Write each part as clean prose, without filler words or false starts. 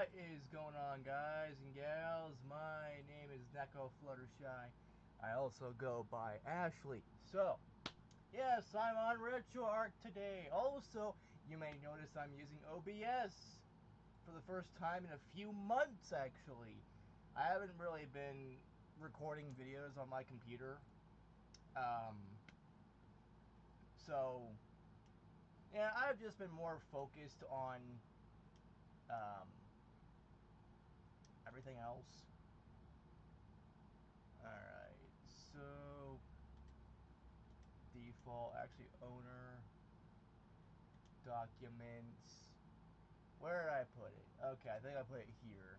What is going on, guys and gals? My name is Neko Fluttershy. I also go by Ashley. So, yes, I'm on RetroArch today. Also, you may notice I'm using OBS for the first time in a few months, actually. I haven't really been recording videos on my computer. Um, so, yeah, I've just been more focused on um, everything else. Alright, so default, actually owner, documents. Where did I put it? Okay, I think I put it here.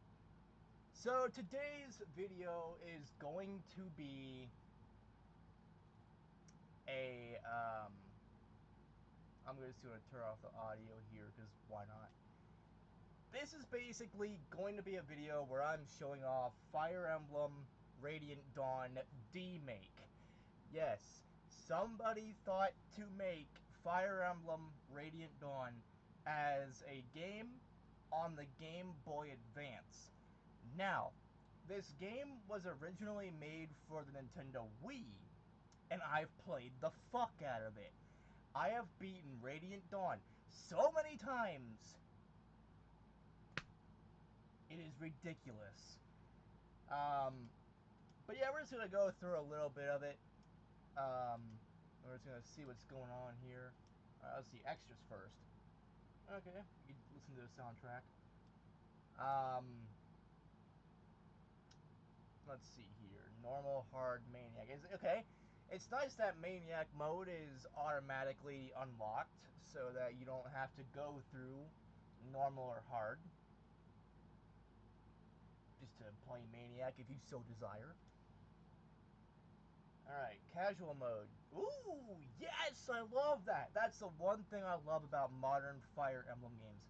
So today's video is going to be a, I'm just going to turn off the audio here because why not? This is basically going to be a video where I'm showing off Fire Emblem Radiant Dawn D-Make. Yes, somebody thought to make Fire Emblem Radiant Dawn as a game on the Game Boy Advance. Now, this game was originally made for the Nintendo Wii, and I've played the fuck out of it. I have beaten Radiant Dawn so many times. It is ridiculous. But yeah, we're just gonna go through a little bit of it. We're just gonna see what's going on here. Let's see extras first. Okay, you can listen to the soundtrack. Um, let's see here. Normal, hard, maniac. Okay. It's nice that maniac mode is automatically unlocked, so that you don't have to go through normal or hard just to play maniac if you so desire. Alright, casual mode. Ooh, yes, I love that. That's the one thing I love about modern Fire Emblem games.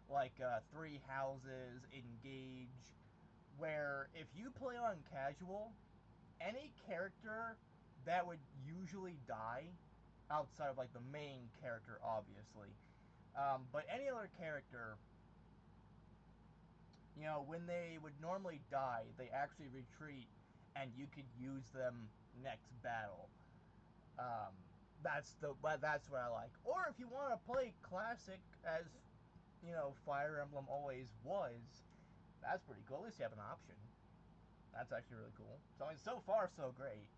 Like Three Houses, Engage, where if you play on casual, any character that would usually die, outside of like the main character, obviously, but any other character, you know, when they would normally die, they actually retreat, and you could use them next battle. Um, that's what I like. Or if you want to play classic, as you know, Fire Emblem always was, that's pretty cool. At least you have an option. That's actually really cool. So I mean, so far so great.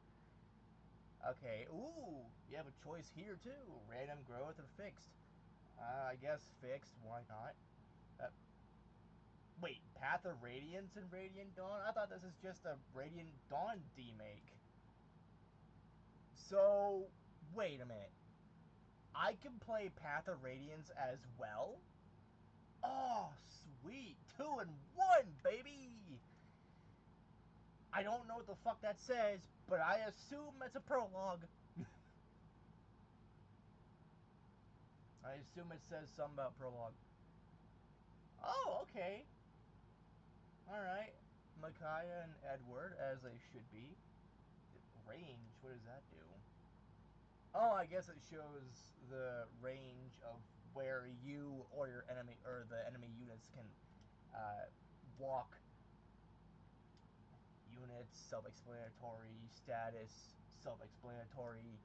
Okay, ooh, you have a choice here too. Random growth or fixed. I guess fixed. Why not? Uh, Wait, Path of Radiance and Radiant Dawn? I thought this is just a Radiant Dawn demake. So, wait a minute. I can play Path of Radiance as well? Oh, sweet. 2-in-1, baby! I don't know what the fuck that says, but I assume it's a prologue. I assume it says something about prologue. Oh, okay. Alright. Micaiah and Edward, as they should be. Range, what does that do? Oh, I guess it shows the range of where you or your enemy, or the enemy units can uh, walk. Units, self-explanatory. Status, self-explanatory.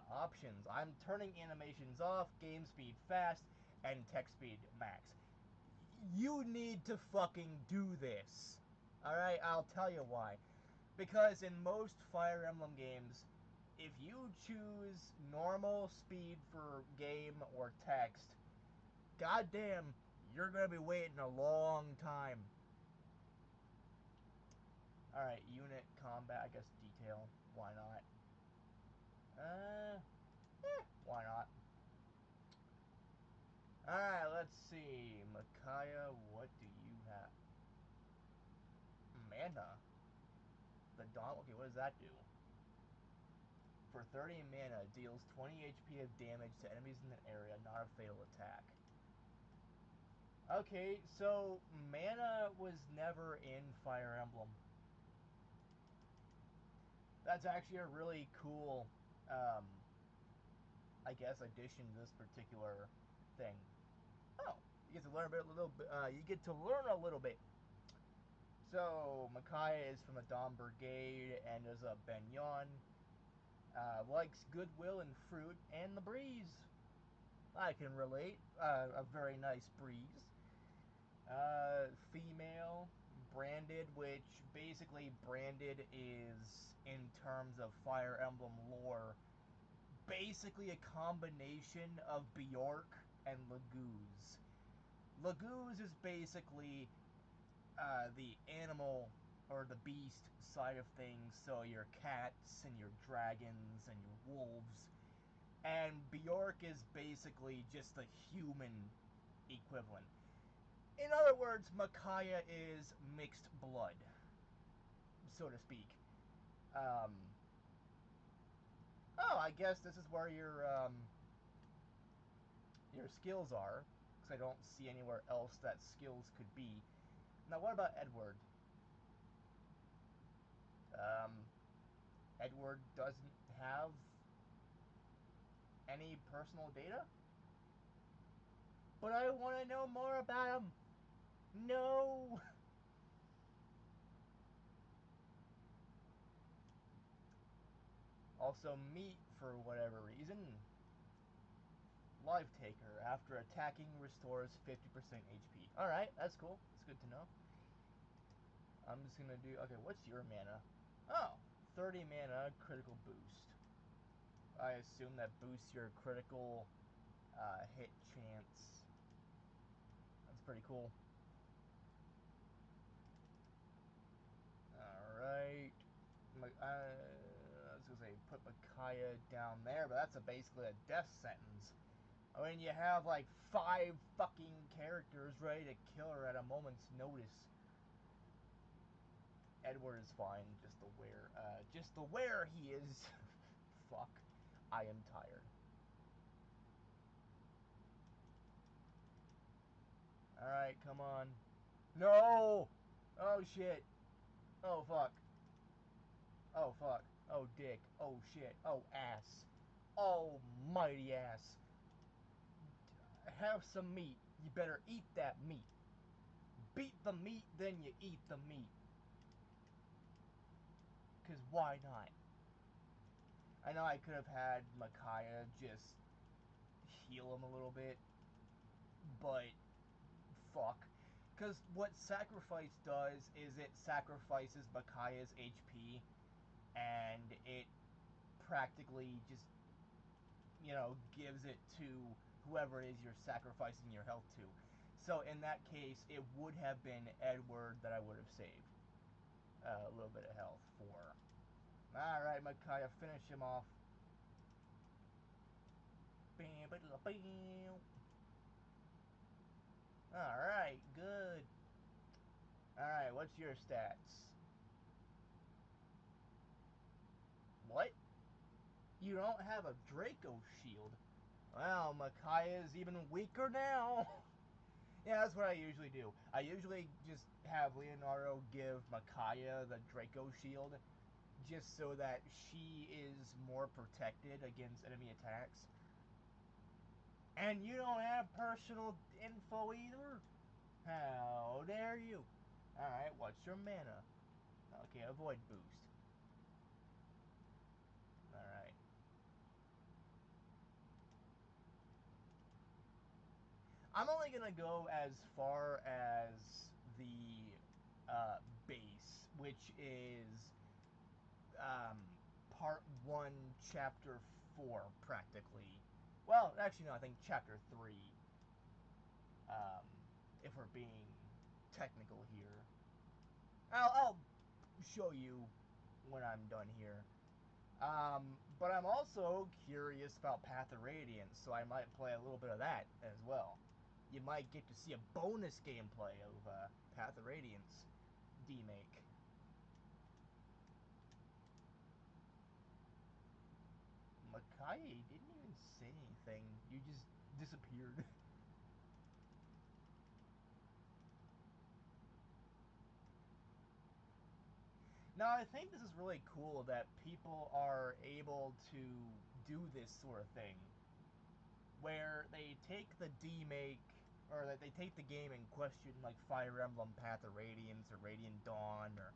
Options. I'm turning animations off, game speed fast, and text speed max. You need to fucking do this. Alright, I'll tell you why. Because in most Fire Emblem games, if you choose normal speed for game or text, goddamn, you're gonna be waiting a long time. Alright, unit, combat, I guess detail. Why not? Why not? Alright, let's see. Micaiah, what do you have? Mana. The Dawn. Okay, what does that do? For 30 mana, deals 20 HP of damage to enemies in the area, not a fatal attack. Okay, so mana was never in Fire Emblem. That's actually a really cool, I guess, addition to this particular thing. Oh, you get to learn a little bit. You get to learn a little bit. So Micaiah is from the Dawn Brigade and is a Benyon. Likes goodwill and fruit and the breeze. I can relate. A very nice breeze. Female, branded, which basically branded is, in terms of Fire Emblem lore, basically a combination of Bjork and Laguz. Laguz is basically the animal or the beast side of things, so your cats and your dragons and your wolves. And Bjork is basically just the human equivalent. In other words, Micaiah is mixed blood, so to speak. Oh, I guess this is where your skills are, because I don't see anywhere else that skills could be. Now, what about Edward? Edward doesn't have any personal data? But I want to know more about him. No! Also, meat, for whatever reason. Life Taker. After attacking, restores 50% HP. Alright, that's cool. It's good to know. I'm just gonna do... Okay, what's your mana? Oh, 30 mana, critical boost. I assume that boosts your critical hit chance. That's pretty cool. Alright. I was gonna say, put Micaiah down there, but that's basically a death sentence. I mean, you have like 5 fucking characters ready to kill her at a moment's notice. Edward is fine, just the where he is. Fuck. I am tired. Alright, come on. No! Oh shit. Oh fuck. Oh fuck. Oh dick. Oh shit. Oh ass. Almighty ass. Have some meat. You better eat that meat. Beat the meat, then you eat the meat. Because why not? I know I could have had Micaiah just heal him a little bit, but fuck. Because what sacrifice does is it sacrifices Micaiah's HP, and it practically just, gives it to whoever it is you're sacrificing your health to. So in that case, it would have been Edward that I would have saved a little bit of health for. Alright, Micaiah, finish him off. Alright, good. Alright, what's your stats? What? You don't have a Draco shield? Well, Micaiah's even weaker now. Yeah, that's what I usually do. I usually just have Leonardo give Micaiah the Draco shield, just so that she is more protected against enemy attacks. And you don't have personal info either? How dare you? Alright, what's your mana? Okay, avoid boost. Alright. I'm only gonna go as far as the base, which is part 1, chapter 4, practically. Well, actually, no, I think chapter 3, if we're being technical here. I'll show you when I'm done here. But I'm also curious about Path of Radiance, so I might play a little bit of that as well. You might get to see a bonus gameplay of Path of Radiance demake. Micaiah didn't even say anything. You just disappeared. Now, I think this is really cool that people are able to do this sort of thing, where they take the demake, or that they take the game and question like Fire Emblem Path of Radiance or Radiant Dawn or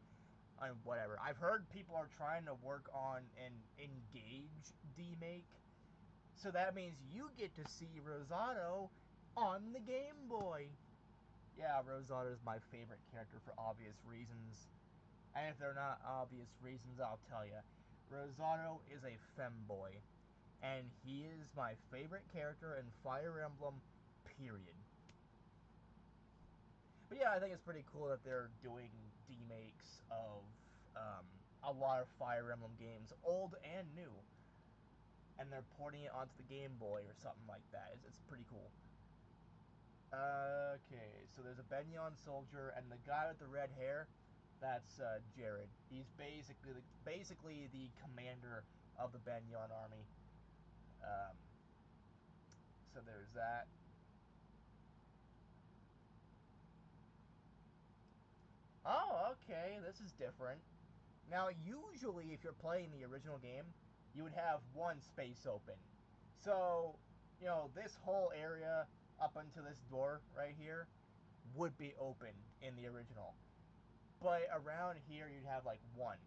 whatever. I've heard people are trying to work on an Engage demake, so that means you get to see Rosato on the Game Boy. Yeah, Rosato is my favorite character for obvious reasons. And if they're not obvious reasons, I'll tell you. Rosato is a femboy. And he is my favorite character in Fire Emblem, period. But yeah, I think it's pretty cool that they're doing remakes of a lot of Fire Emblem games, old and new. And they're porting it onto the Game Boy or something like that. It's pretty cool. Okay, so there's a Benyon soldier, and the guy with the red hair, that's Jared. He's basically the commander of the Benyon army. So there's that. Oh, okay, this is different. Now, usually, if you're playing the original game, you would have one space open. So, this whole area up until this door right here would be open in the original. But around here, you'd have like one.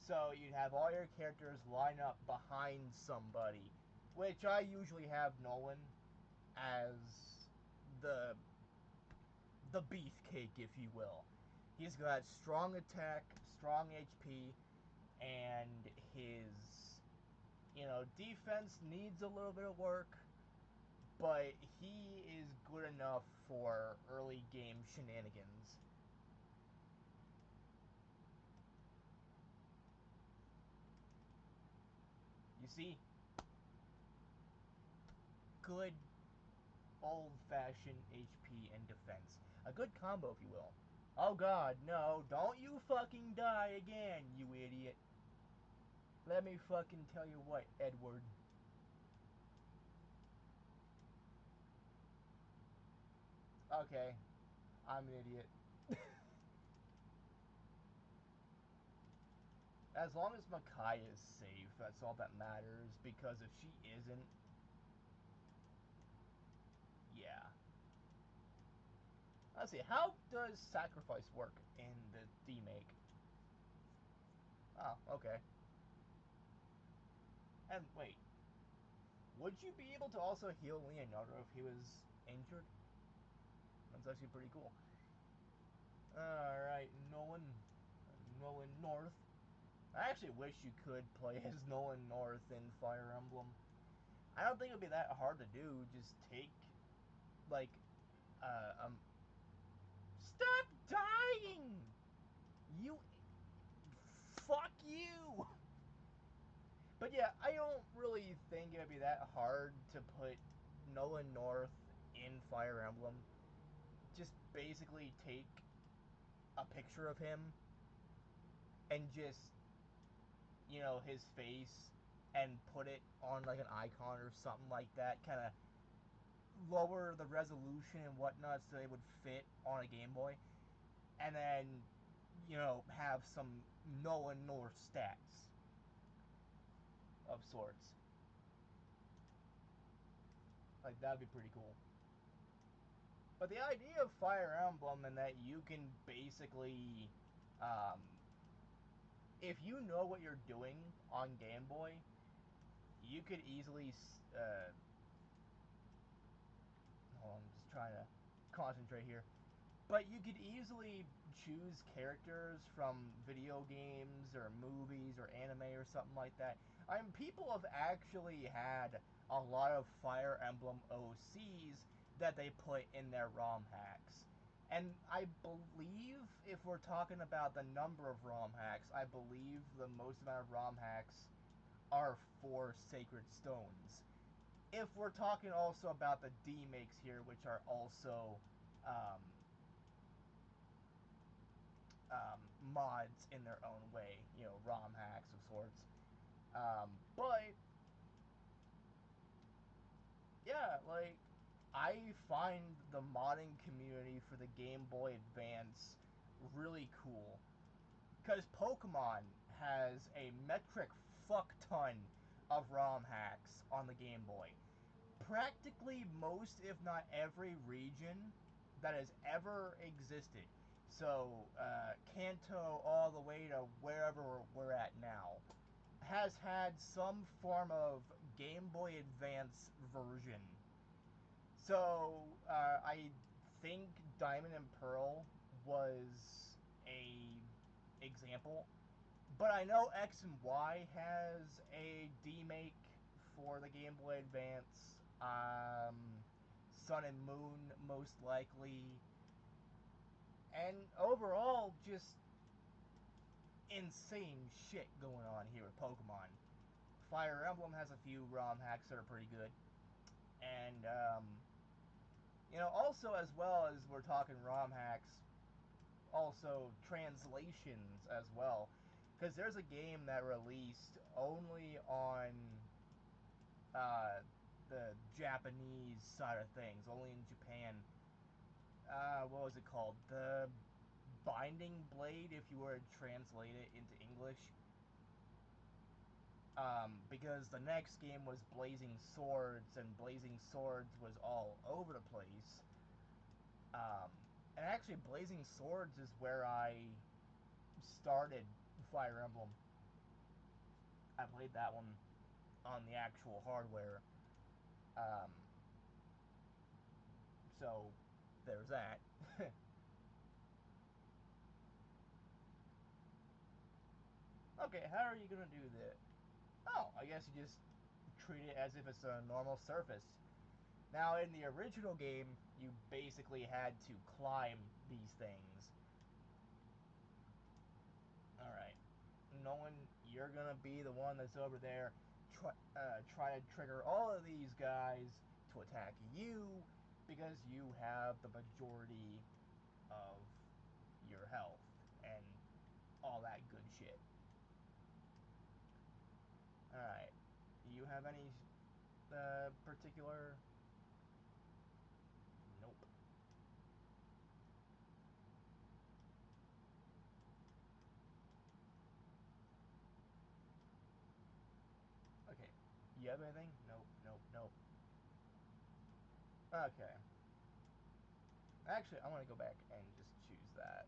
So, you'd have all your characters line up behind somebody, which I usually have Nolan as the beefcake, if you will. He's got strong attack, strong HP, and his, defense needs a little bit of work, but he is good enough for early game shenanigans. You see? Good old-fashioned HP and defense. A good combo, if you will. Oh god, no, don't you fucking die again, you idiot. Let me fucking tell you what, Edward. Okay, I'm an idiot. As long as Makai is safe, that's all that matters, because if she isn't, yeah. Let's see, how does sacrifice work in the remake? Oh, okay. And wait, would you be able to also heal Leonardo if he was injured? That's actually pretty cool. Alright, Nolan North. I actually wish you could play as Nolan North in Fire Emblem. I don't think it would be that hard to do. Just take, like, stop dying! You... Fuck you! But yeah, I don't really think it would be that hard to put Nolan North in Fire Emblem. Just basically take a picture of him and just, his face and put it on like an icon or something like that. Kind of lower the resolution and whatnot so they would fit on a Game Boy. And then, have some Nolan North stats of sorts. Like, that'd be pretty cool. But the idea of Fire Emblem and that you can basically, if you know what you're doing on Game Boy, you could easily, hold on, I'm just trying to concentrate here. But you could easily choose characters from video games or movies or anime or something like that. I mean, people have actually had a lot of Fire Emblem OCs that they put in their ROM hacks. And I believe, if we're talking about the number of ROM hacks, I believe the most amount of ROM hacks are for Sacred Stones. If we're talking also about the D-makes here, which are also mods in their own way, ROM hacks of sorts. But yeah, like, I find the modding community for the Game Boy Advance really cool. Because Pokemon has a metric fuck ton of ROM hacks on the Game Boy. practically most, if not every region that has ever existed. So, Kanto all the way to wherever we're at now has had some form of Game Boy Advance version. So, I think Diamond and Pearl was a example, but I know X and Y has a demake for the Game Boy Advance. Sun and Moon, most likely. And overall, just insane shit going on here with Pokemon. Fire Emblem has a few ROM hacks that are pretty good. And, also as well as we're talking ROM hacks, also translations as well. Because there's a game that released only on the Japanese side of things, only in Japan. What was it called? The Binding Blade, if you were to translate it into English. Because the next game was Blazing Swords, and Blazing Swords was all over the place. And actually, Blazing Swords is where I started Fire Emblem. I played that one on the actual hardware. Um, so, there's that. Okay, how are you gonna do that? Oh, I guess you just treat it as if it's a normal surface. Now, in the original game, you basically had to climb these things. Alright. Nolan, you're gonna be the one that's over there try to trigger all of these guys to attack you because you have the majority of your health and all that good shit. Alright. Do you have any particular... Nope. Okay. You have anything? Nope, nope, nope. Okay. Actually, I want to go back and just choose that.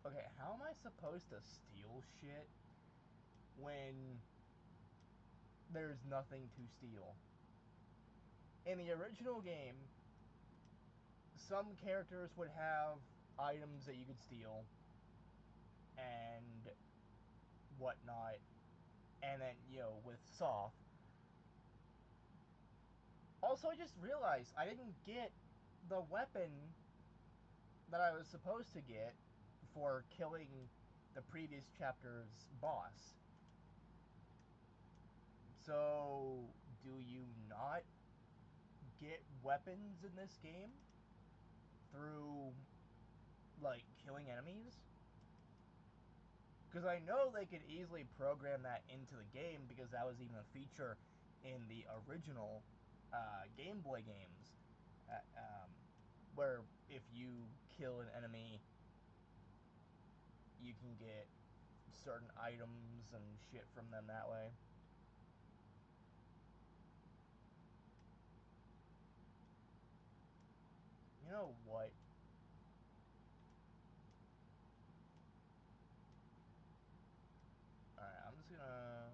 Okay, how am I supposed to steal shit when there's nothing to steal? In the original game, some characters would have items that you could steal and whatnot, and then, with Soft. Also, I just realized I didn't get the weapon that I was supposed to get for killing the previous chapter's boss. So, do you not get weapons in this game through, like, killing enemies? Because I know they could easily program that into the game, because that was even a feature in the original Game Boy games. Where if you kill an enemy, you can get certain items and shit from them that way. You know what? Alright, I'm just gonna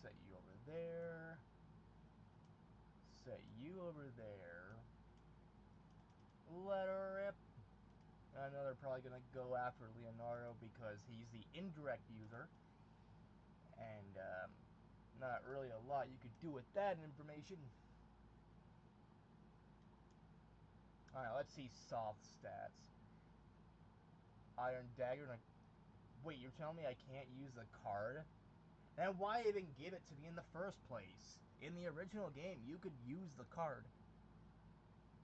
set you over there. Set you over there. Let her rip. I know they're probably gonna go after Leonardo because he's the indirect user. And, not really a lot you could do with that information. Alright, let's see soft stats. Iron Dagger. Wait, you're telling me I can't use the card? Then why even give it to me in the first place? In the original game, you could use the card,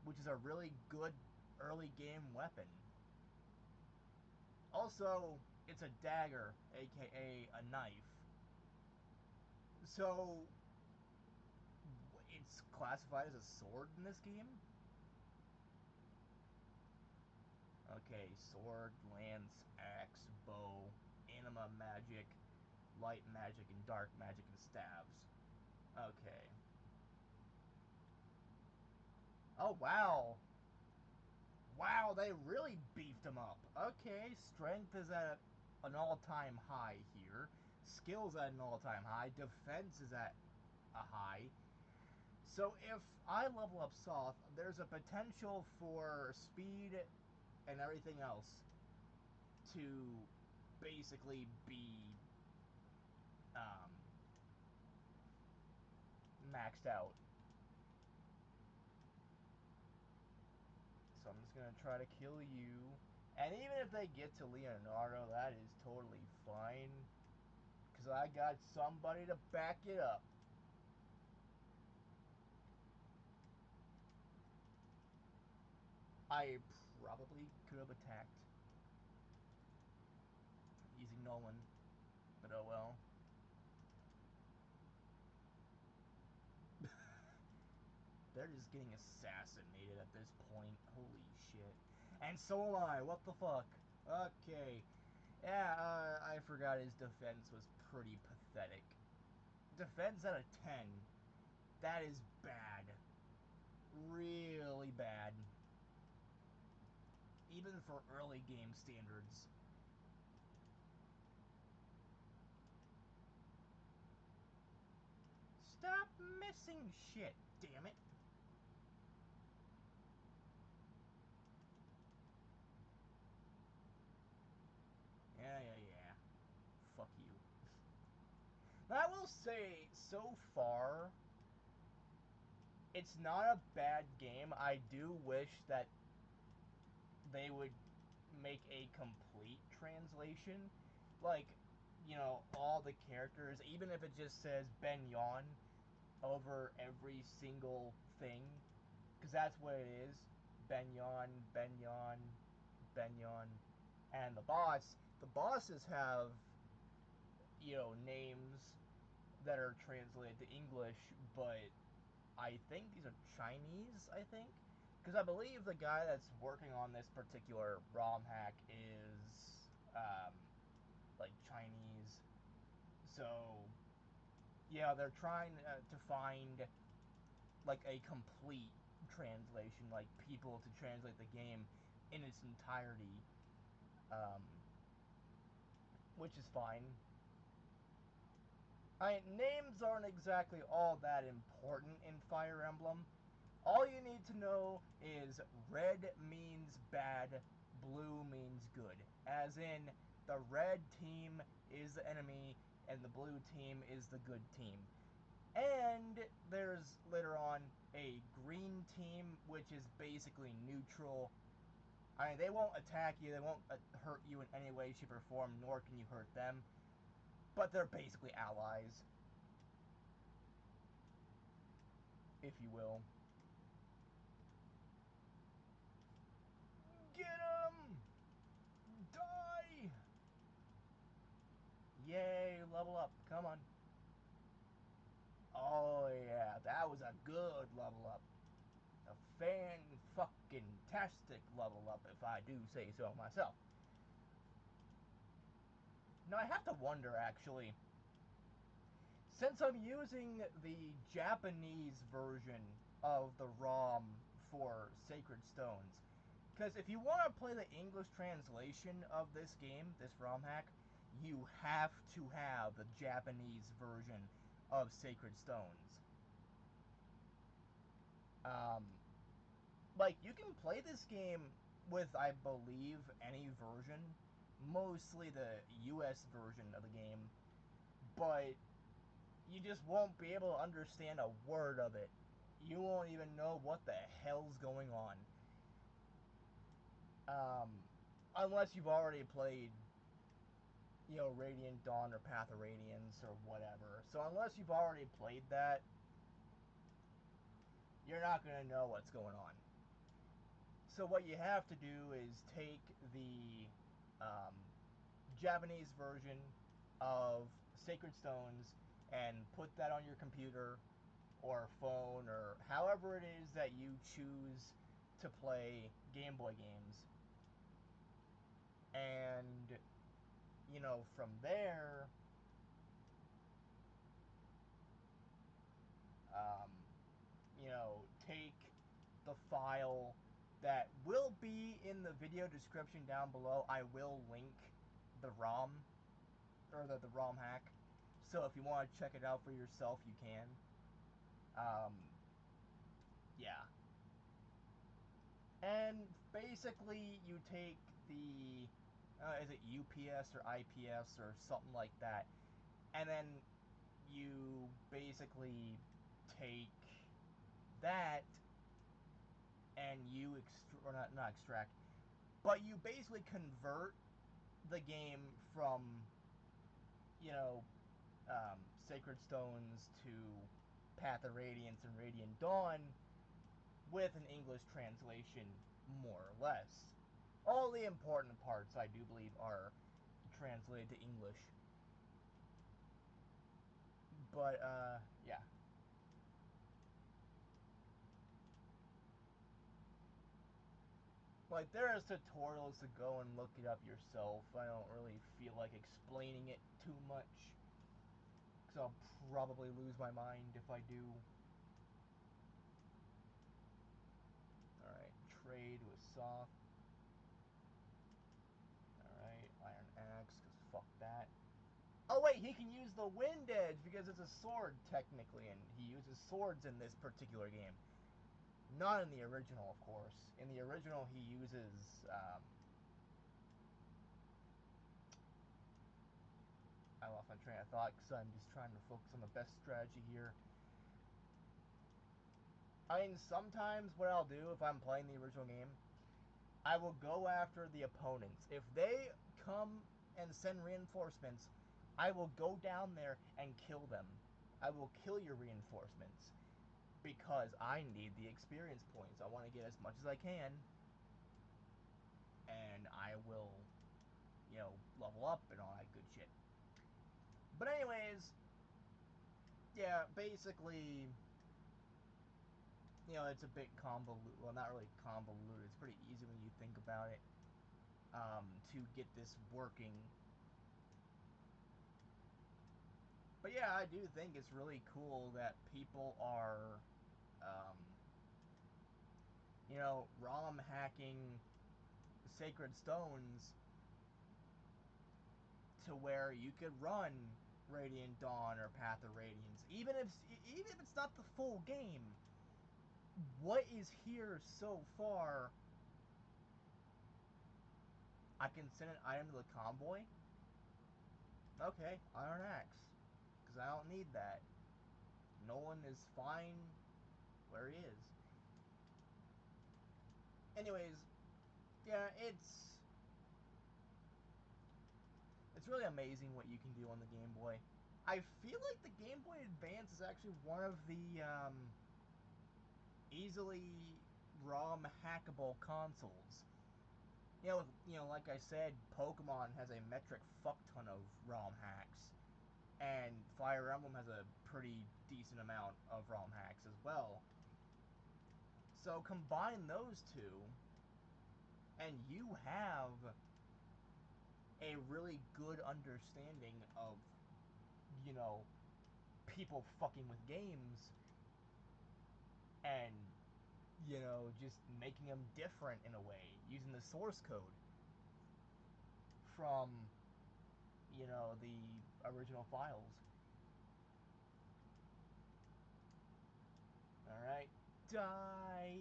which is a really good early game weapon. Also, it's a dagger, aka a knife. So, it's classified as a sword in this game? Okay, sword, lance, axe, bow, anima magic, light magic, and dark magic, and staves. Okay. Oh, wow. Wow, they really beefed him up. Okay, strength is at an all-time high here. Skills at an all-time high. Defense is at a high. So if I level up Soth, there's a potential for speed and everything else to basically be maxed out. So I'm just going to try to kill you. And even if they get to Leonardo, that is totally fine. Because I got somebody to back it up. I probably could have attacked using Nolan. But oh well. They're just getting assassinated at this point. Holy shit. And so am I. What the fuck? Okay. Yeah, I forgot his defense was pretty pathetic. Defense out of 10. That is bad. Really bad. Even for early game standards. Stop missing shit, damn it. Yeah. Fuck you. I will say, so far, it's not a bad game. I do wish that they would make a complete translation. Like, you know, all the characters, even if it just says Ben Yon over every single thing, because that's what it is. Ben Yon, Ben Yon, Ben Yon. And the bosses have, you know, names that are translated to English, but I think these are Chinese, I think. Because I believe the guy that's working on this particular ROM hack is, like, Chinese. So, yeah, they're trying to find, like, a complete translation, like, people to translate the game in its entirety, um, which is fine. Names aren't exactly all that important in Fire Emblem. All you need to know is red means bad, blue means good. As in, the red team is the enemy, and the blue team is the good team. And there's, later on, a green team, which is basically neutral. I mean, they won't attack you, they won't hurt you in any way, shape, or form, nor can you hurt them. But they're basically allies, if you will. Get him! Die! Yay, level up. Come on. Oh, yeah, that was a good level up. A fan-fucking-tastic level up, if I do say so myself. Now, I have to wonder, actually, since I'm using the Japanese version of the ROM for Sacred Stones, because if you want to play the English translation of this game, this ROM hack, you have to have the Japanese version of Sacred Stones. Like, you can play this game with, I believe, any version, mostly the US version of the game, but you just won't be able to understand a word of it. You won't even know what the hell's going on. Unless you've already played, you know, Radiant Dawn or Path of Radiance or whatever. So unless you've already played that, you're not going to know what's going on. So what you have to do is take the Japanese version of Sacred Stones and put that on your computer or phone or however it is that you choose to play Game Boy games. And you know, from there, um, you know, take the file that will be in the video description down below. I will link the ROM, or the ROM hack. So if you want to check it out for yourself, you can. Yeah. And basically, you take the, is it UPS or IPS or something like that, and then you basically take that and you or not extract, but you basically convert the game from, you know, Sacred Stones to Path of Radiance and Radiant Dawn with an English translation, more or less. All the important parts, I do believe, are translated to English. But, yeah. Like, there's tutorials to go and look it up yourself. I don't really feel like explaining it too much, because I'll probably lose my mind if I do. Alright, trade with soft. Alright, iron axe, because fuck that. Oh wait, he can use the wind edge because it's a sword technically, and he uses swords in this particular game. Not in the original, of course. In the original, he uses, I lost my train of thought because I'm just trying to focus on the best strategy here. I mean, sometimes what I'll do if I'm playing the original game, I will go after the opponents. If they come and send reinforcements, I will go down there and kill them. I will kill your reinforcements because I need the experience points. I want to get as much as I can, and I will, you know, level up and all that good shit. But anyways, yeah, basically, you know, it's a bit convoluted. Well, not really convoluted. It's pretty easy when you think about it, to get this working. But yeah, I do think it's really cool that people are, you know, ROM hacking Sacred Stones to where you could run Radiant Dawn or Path of Radiance, even if it's not the full game. What is here so far? I can send an item to the convoy. Okay, iron axe, because I don't need that. Nolan is fine where he is. Anyways, yeah, it's really amazing what you can do on the Game Boy. I feel like the Game Boy Advance is actually one of the easily ROM hackable consoles. You know, like I said, Pokemon has a metric fuck ton of ROM hacks, and Fire Emblem has a pretty decent amount of ROM hacks as well. So combine those two, and you have a really good understanding of, you know, people fucking with games, and, you know, just making them different in a way, using the source code from, you know, the original files. Alright. Die!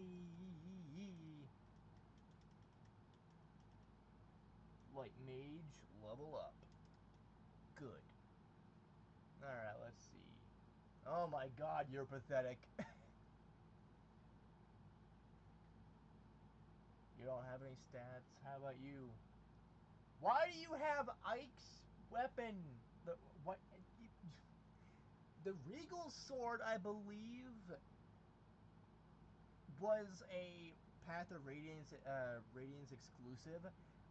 Light mage, level up. Good. Alright, let's see. Oh my god, you're pathetic. You don't have any stats. How about you? Why do you have Ike's weapon? What? The Regal Sword, I believe, was a Path of Radiance, Radiance exclusive.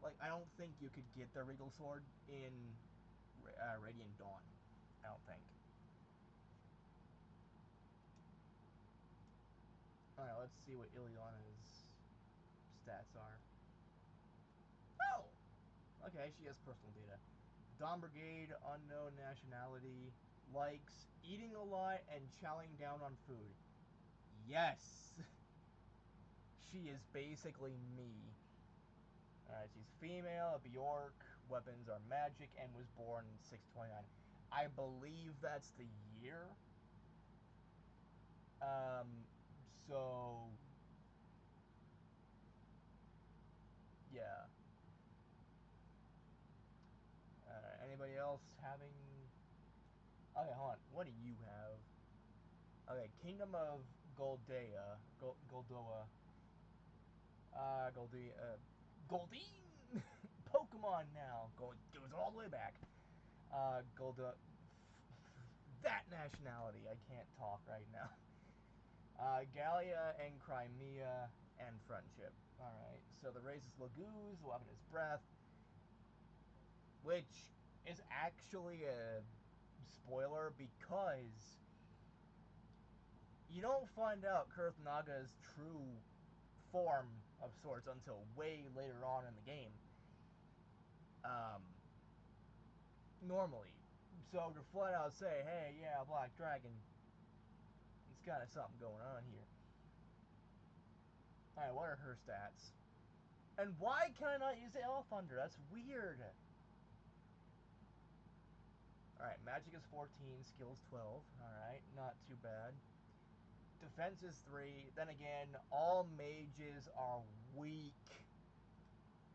Like, I don't think you could get the Regal Sword in Radiant Dawn. I don't think. Alright, let's see what Ileana's stats are. Oh! Okay, she has personal data. Dawn Brigade, unknown nationality, likes eating a lot and chowing down on food. Yes! She is basically me. Alright, she's female, a Bjork, weapons are magic, and was born in 629. I believe that's the year. So... yeah. Anybody else having... okay, hold on. What do you have? Okay, Kingdom of Goldoa. Goldoa. Goldeen! Pokemon now. Goes all the way back. Golda... that nationality. I can't talk right now. Gallia and Crimea and Friendship. Alright, so the race is Laguz, the weapon is Breath, which is actually a spoiler because you don't find out Kurthnaga's true form of sorts until way later on in the game. Normally. So to flat out say, hey, yeah, Black Dragon, it's kind of something going on here. Alright, what are her stats? And why can I not use the L Thunder? That's weird. Alright, magic is 14, skills 12. Alright, not too bad. Defense is 3. Then again, all mages are weak.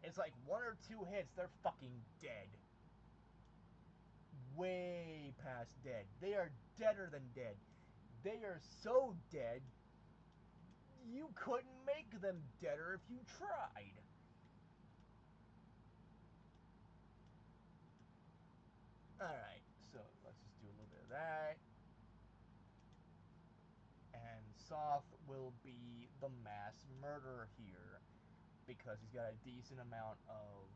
It's like 1 or 2 hits, they're fucking dead. Way past dead. They are deader than dead. They are so dead, you couldn't make them deader if you tried. Alright, so let's just do a little bit of that. And Soth will be the mass murderer here because he's got a decent amount of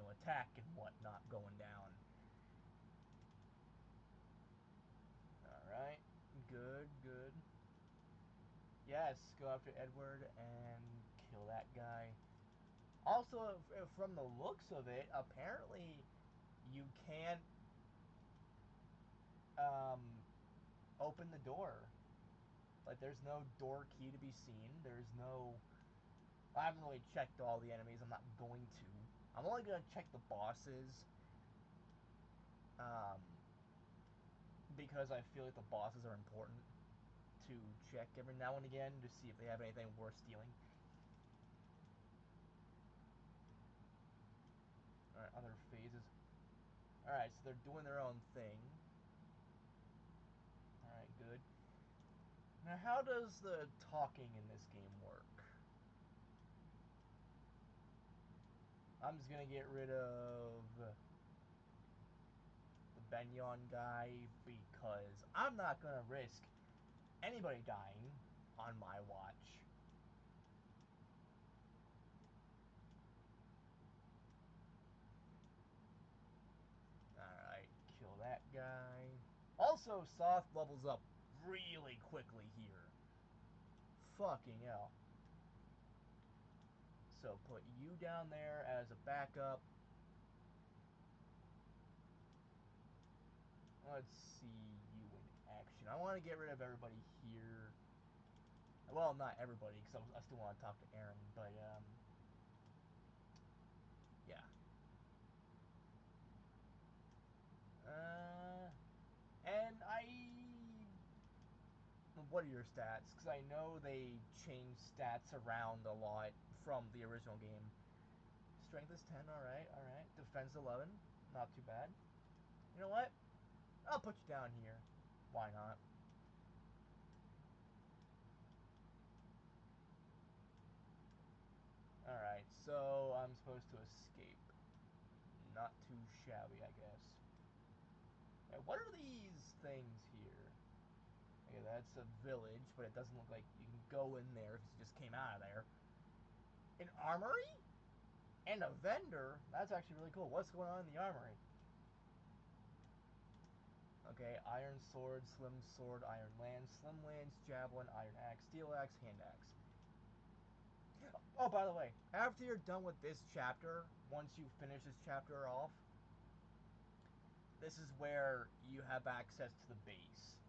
attack and whatnot going down. Alright, good. Yes, go after Edward and kill that guy. Also, from the looks of it, apparently you can't open the door. Like, there's no door key to be seen. There's no... I haven't really checked all the enemies. I'm not going to. I'm only going to check the bosses. Because I feel like the bosses are important to check every now and again to see if they have anything worth stealing. Alright, other phases. Alright, so they're doing their own thing. Alright, good. Now, how does the talking in this game work? I'm just gonna get rid of the Benyon guy because I'm not gonna risk anybody dying on my watch. Alright, kill that guy. Also, Soth levels up really quickly here. Fucking hell. So put you down there as a backup. Let's see you in action. I want to get rid of everybody here. Well, not everybody, because I still want to talk to Aaron, but, yeah. And what are your stats? Because I know they changed stats around a lot from the original game. Strength is 10, alright. Defense 11, not too bad. You know what? I'll put you down here. Why not? Alright, so I'm supposed to escape. Not too shabby, I guess. Right, what are these things here? Okay, that's a village, but it doesn't look like you can go in there if you just came out of there. An armory? And a vendor? That's actually really cool. What's going on in the armory? Okay, iron sword, slim sword, iron lance, slim lance, javelin, iron axe, steel axe, hand axe. Oh, by the way, after you're done with this chapter, once you finish this chapter off, this is where you have access to the base,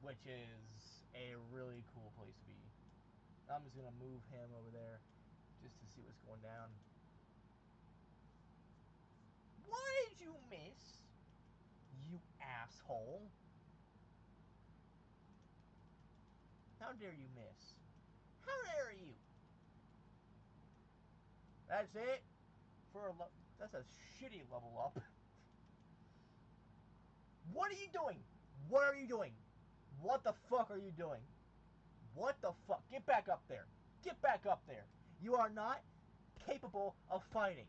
which is a really cool place to be. I'm just gonna move him over there just to see what's going down. Why did you miss? You asshole. How dare you miss? How dare you? That's it? That's a shitty level up. What are you doing? What are you doing? What the fuck are you doing? What the fuck? Get back up there. Get back up there. You are not capable of fighting.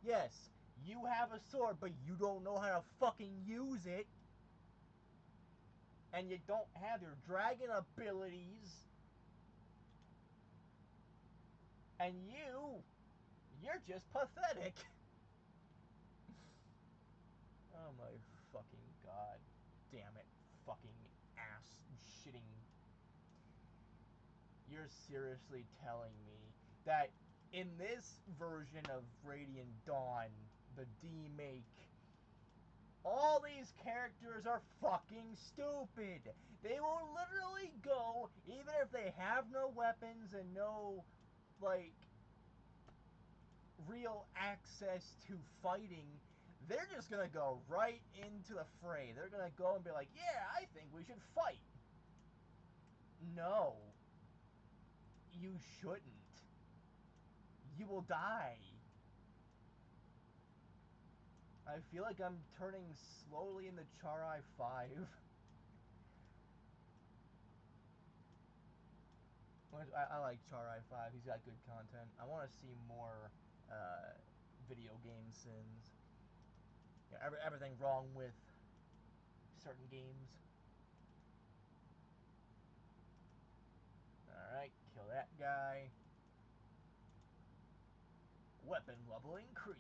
Yes, you have a sword, but you don't know how to fucking use it. And you don't have your dragon abilities. And you're just pathetic. Oh my fucking god. Damn it. Fucking ass shitting. You're seriously telling me that in this version of Radiant Dawn, the D-Make, all these characters are fucking stupid. They will literally go, even if they have no weapons and no, like, real access to fighting, they're just gonna go right into the fray. They're gonna go and be like, yeah, I think we should fight. No. You shouldn't. You will die. I feel like I'm turning slowly into Charai 5. I like Charai 5. He's got good content. I want to see more video game sins. Yeah, everything wrong with certain games. Alright, kill that guy. Weapon level increase.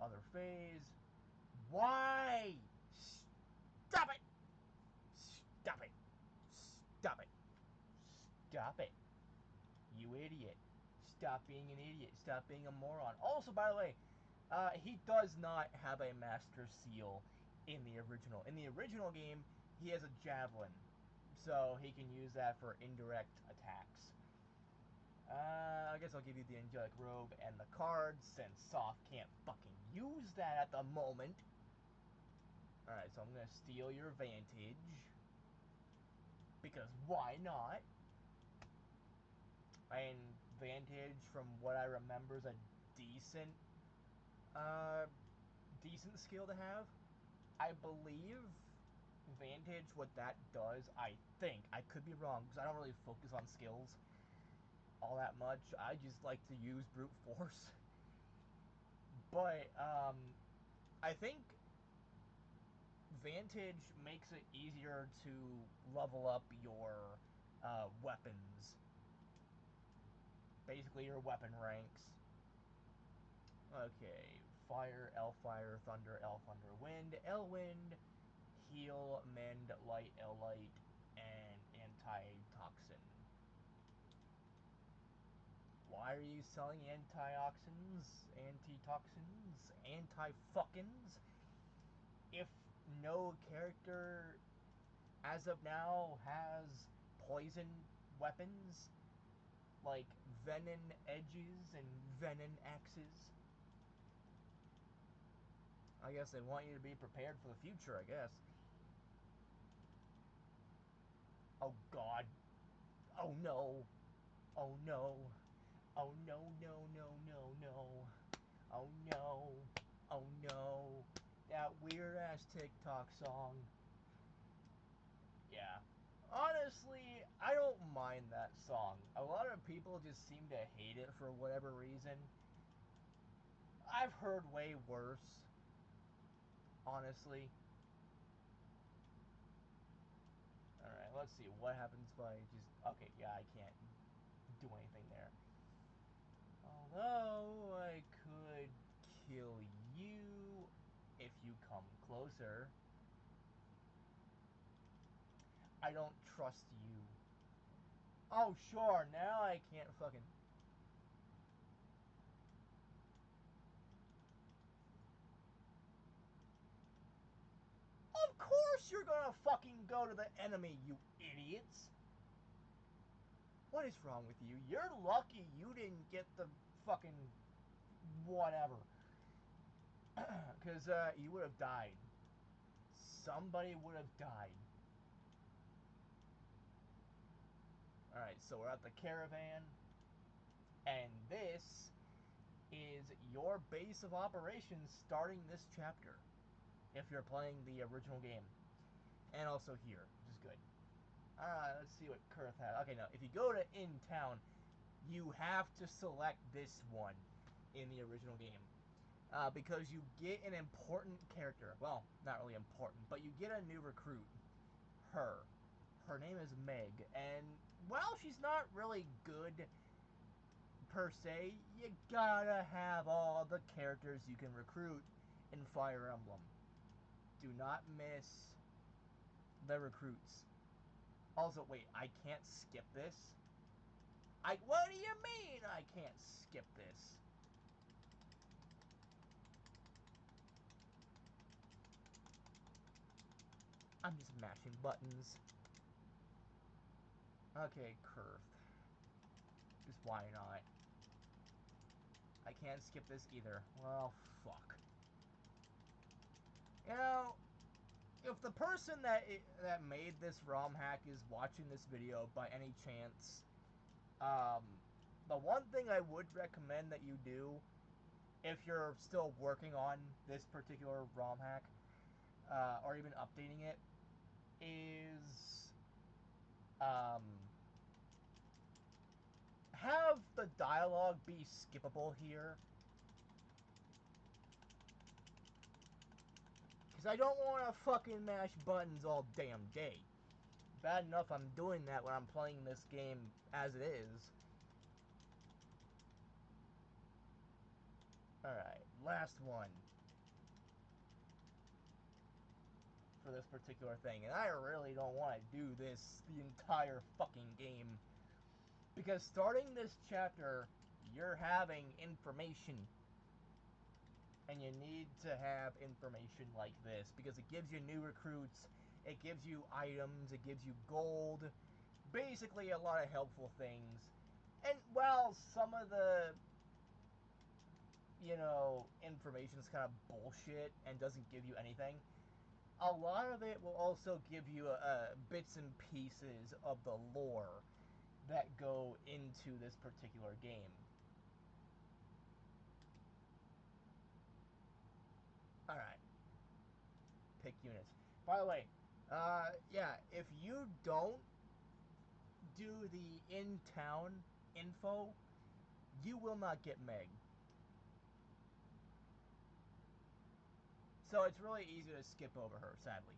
Other phase. Why? Stop it! Stop it! Stop it! Stop it! You idiot. Stop being an idiot. Stop being a moron. Also, by the way, he does not have a Master Seal in the original. In the original game, he has a Javelin, so he can use that for indirect attacks. I guess I'll give you the Angelic Robe and the cards, since Soft can't fucking use that at the moment. Alright, so I'm gonna steal your Vantage. Because why not? And Vantage, from what I remember, is a decent, decent skill to have. I believe Vantage, what that does, I think, I could be wrong, because I don't really focus on skills all that much. I just like to use brute force. But, I think Vantage makes it easier to level up your, weapons. Basically, your weapon ranks. Okay, Fire, L-Fire, Thunder, L-Thunder, Wind, L-Wind, Heal, Mend, Light, L-Light, and Anti-Toxin. Why are you selling antioxins, anti-toxins, anti-fuckins, if no character, as of now, has poison weapons, like venom edges and venom axes? I guess they want you to be prepared for the future, I guess. Oh god. Oh no. Oh no. Oh no, no, no, no, no. Oh no. Oh no. That weird ass TikTok song. Yeah. Honestly, I don't mind that song. A lot of people just seem to hate it for whatever reason. I've heard way worse. Honestly. Alright, let's see. What happens if I just... Okay, yeah, I can't do anything there. Although, I could kill you if you come closer. I don't trust you. Oh, sure, now I can't fucking... gonna fucking go to the enemy, you idiots. What is wrong with you? You're lucky you didn't get the fucking whatever. Because you would have died. Somebody would have died. Alright, so we're at the caravan. And this is your base of operations starting this chapter. If you're playing the original game. And also here, which is good. Alright, let's see what Kurth has. Okay, no, if you go to in town, you have to select this one in the original game. Because you get an important character. Well, not really important, but you get a new recruit. Her. Her name is Meg, and while she's not really good per se, you gotta have all the characters you can recruit in Fire Emblem. Do not miss the recruits. Also, wait, I can't skip this? What do you mean I can't skip this? I'm just mashing buttons. Okay, Kurth. Just why not? I can't skip this either. Well, fuck. You know, if the person that made this ROM hack is watching this video by any chance, the one thing I would recommend that you do, if you're still working on this particular ROM hack, or even updating it, is have the dialogue be skippable here. Because I don't want to fucking mash buttons all damn day. Bad enough I'm doing that when I'm playing this game as it is. Alright, last one. For this particular thing. And I really don't want to do this the entire fucking game. Because starting this chapter, you're having information. And you need to have information like this. Because it gives you new recruits. It gives you items. It gives you gold. Basically a lot of helpful things. And while some of the, you know, information is kind of bullshit and doesn't give you anything, a lot of it will also give you bits and pieces of the lore that go into this particular game. Alright. Pick units. By the way, yeah, if you don't do the in-town info, you will not get Meg. So it's really easy to skip over her, sadly.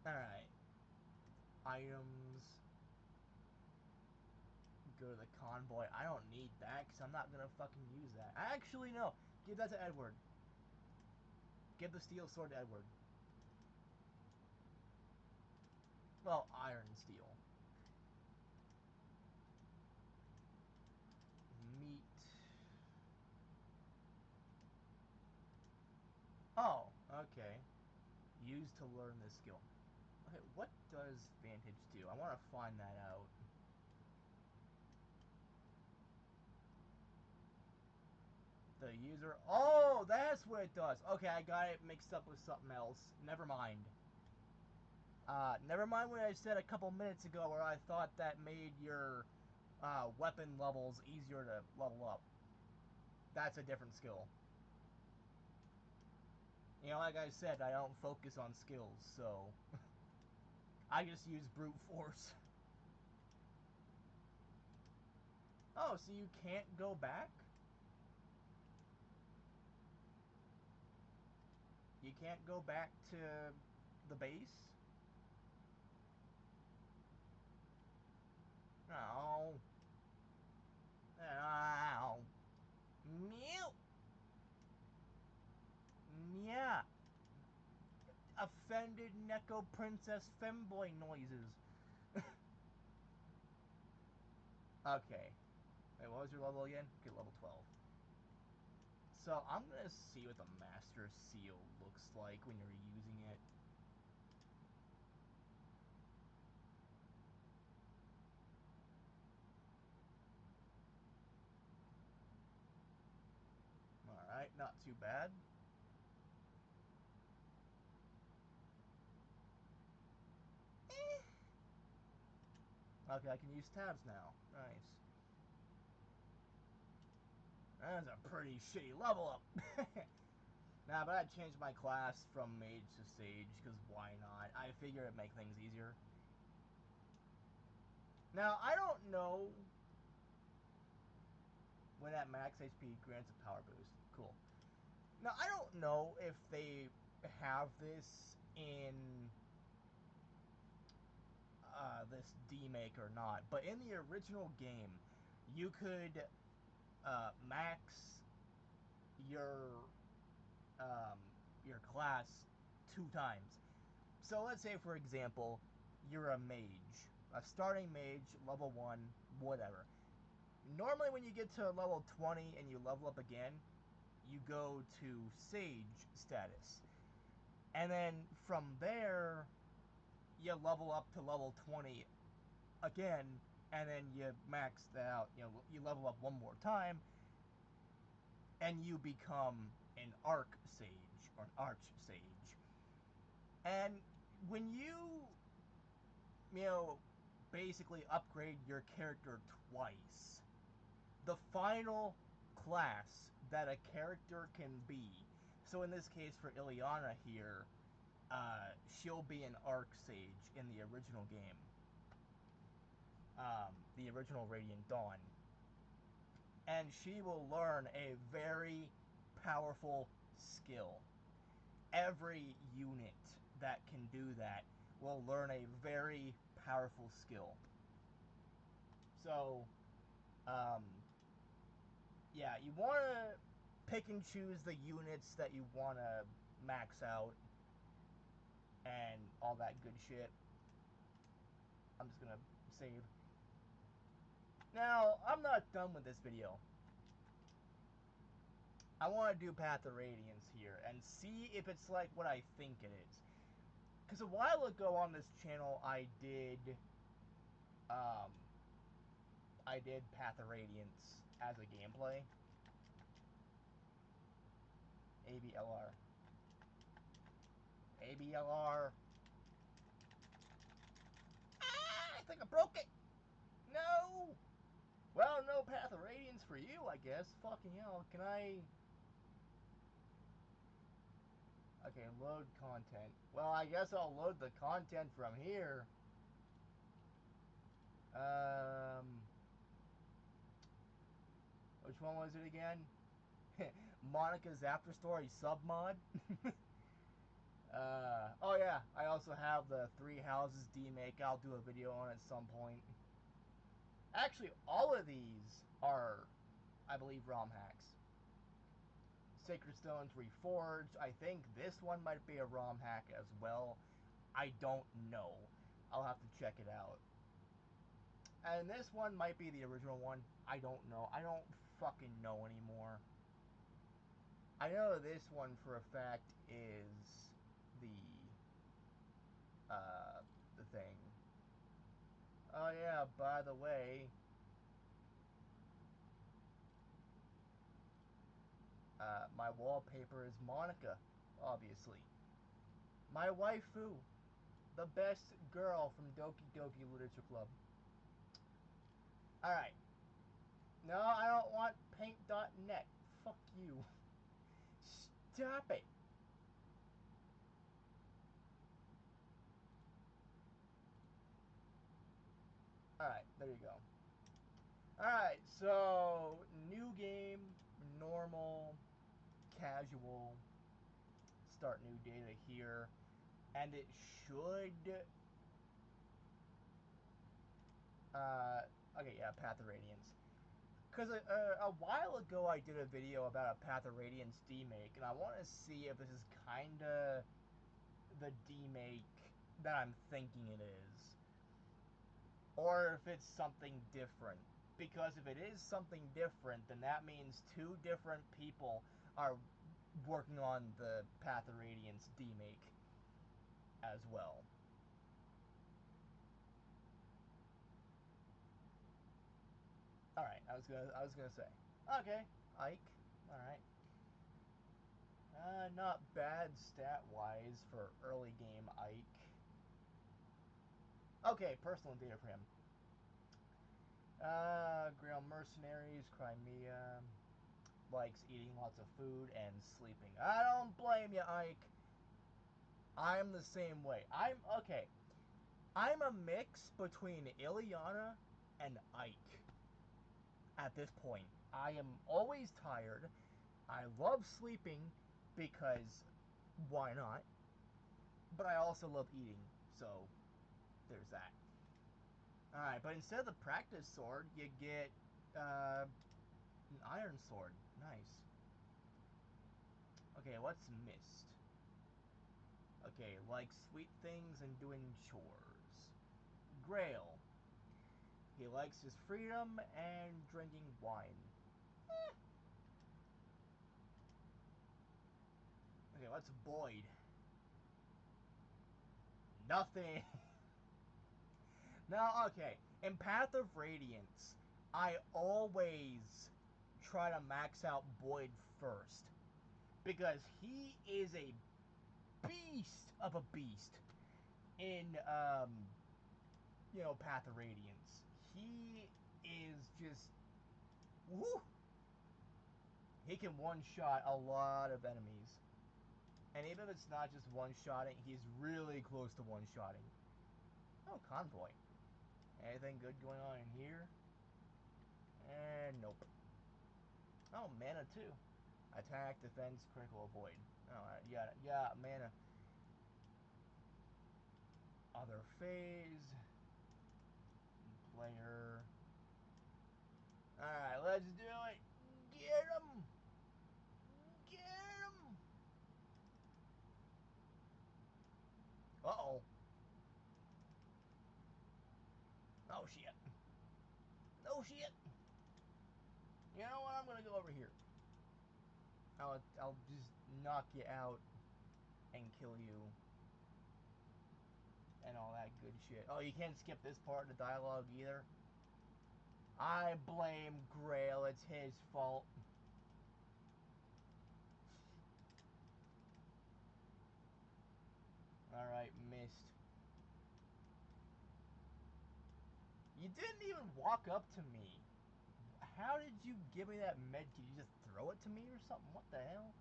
Alright. Items. Go to the convoy. I don't need that because I'm not going to fucking use that. Actually, no. Give that to Edward. Give the steel sword to Edward. Well, iron steel. Meat. Oh, okay. Use to learn this skill. Okay, what does Vantage do? I want to find that out. The user... Oh, that's what it does. Okay, I got it mixed up with something else. Never mind. Never mind what I said a couple minutes ago where I thought that made your weapon levels easier to level up. That's a different skill. You know, like I said, I don't focus on skills, so... I just use brute force. Oh, so you can't go back? You can't go back to the base? No. Ow. Meow. Yeah. Offended Neko Princess femboy noises. Okay. Wait, what was your level again? Okay, level 12. So, I'm gonna see what the Master Seal looks like when you're using Not too bad. Okay, I can use tabs now. Nice. That's a pretty shitty level up. Nah, but I changed my class from mage to sage, because why not? I figure it'd make things easier. Now, I don't know when at max HP grants a power boost. Cool. Now, I don't know if they have this in this D-Make or not, but in the original game, you could max your class 2 times. So let's say, for example, you're a mage, a starting mage, level 1, whatever. Normally when you get to level 20 and you level up again, you go to sage status. And then from there, you level up to level 20 again, and then you max that out. You know, you level up one more time, and you become an arc sage or an arch sage. And when you basically upgrade your character twice, the final class that a character can be, so in this case for Ileana here, she'll be an arc sage in the original game, the original Radiant Dawn, and she will learn a very powerful skill. Every unit that can do that will learn a very powerful skill. So, yeah, you want to pick and choose the units that you want to max out and all that good shit. I'm just gonna save. Now, I'm not done with this video. I want to do Path of Radiance here and see if it's like what I think it is. Because a while ago on this channel, I did Path of Radiance as a gameplay. ABLR. ABLR. Ah, I think I broke it. No. Well, no Path of Radiance for you, I guess. Fucking hell. Can I... Okay, load content. Well, I guess I'll load the content from here. Which one was it again? Monica's After Story submod. Oh yeah, I also have the 3 Houses D-Make. I'll do a video on it at some point. Actually, all of these are, I believe, ROM hacks. Sacred Stones Reforged. I think this one might be a ROM hack as well. I don't know. I'll have to check it out. And this one might be the original one. I don't know. I don't fucking know anymore. I know this one for a fact is the thing. Oh yeah, by the way, my wallpaper is Monica, obviously. My waifu, the best girl from Doki Doki Literature Club. Alright. No, I don't want paint.net. Fuck you. Stop it. Alright, there you go. Alright, so new game, normal, casual, start new data here, and it should, okay, yeah, Path of Radiance. Because a while ago I did a video about a Path of Radiance D-Make, and I want to see if this is kinda the D-Make that I'm thinking it is. Or if it's something different. Because if it is something different, then that means 2 different people are working on the Path of Radiance D-Make as well. Alright, I was gonna say. Okay, Ike. Alright. Not bad stat-wise for early game Ike. Okay, personal data for him. Grail Mercenaries, Crimea, likes eating lots of food and sleeping. I don't blame you, Ike. I'm the same way. I'm a mix between Ileana and Ike. At this point, I am always tired. I love sleeping because why not? But I also love eating, so there's that. Alright, but instead of the practice sword, you get an iron sword. Nice. Okay, what's Mist? Okay, like sweet things and doing chores. Grail. He likes his freedom and drinking wine. Okay, what's Boyd? Nothing. Now, okay, in Path of Radiance, I always try to max out Boyd first. Because he is a beast of a beast in, Path of Radiance. He is just, woo! He can one-shot a lot of enemies. And even if it's not just one-shotting, he's really close to one-shotting. Oh, Convoy. Anything good going on in here? And nope. Oh, mana too. Attack, defense, critical, avoid. Alright, yeah, mana. Other phase. Player. Alright, let's do it. Get him! Get him! Uh-oh. Oh, shit. Oh, shit. You know what? I'm gonna go over here. I'll just knock you out and kill you. And all that good shit. Oh, you can't skip this part of the dialogue either? I blame Grail. It's his fault. Alright, Mist. You didn't even walk up to me. How did you give me that med kit? You just throw it to me or something? What the hell?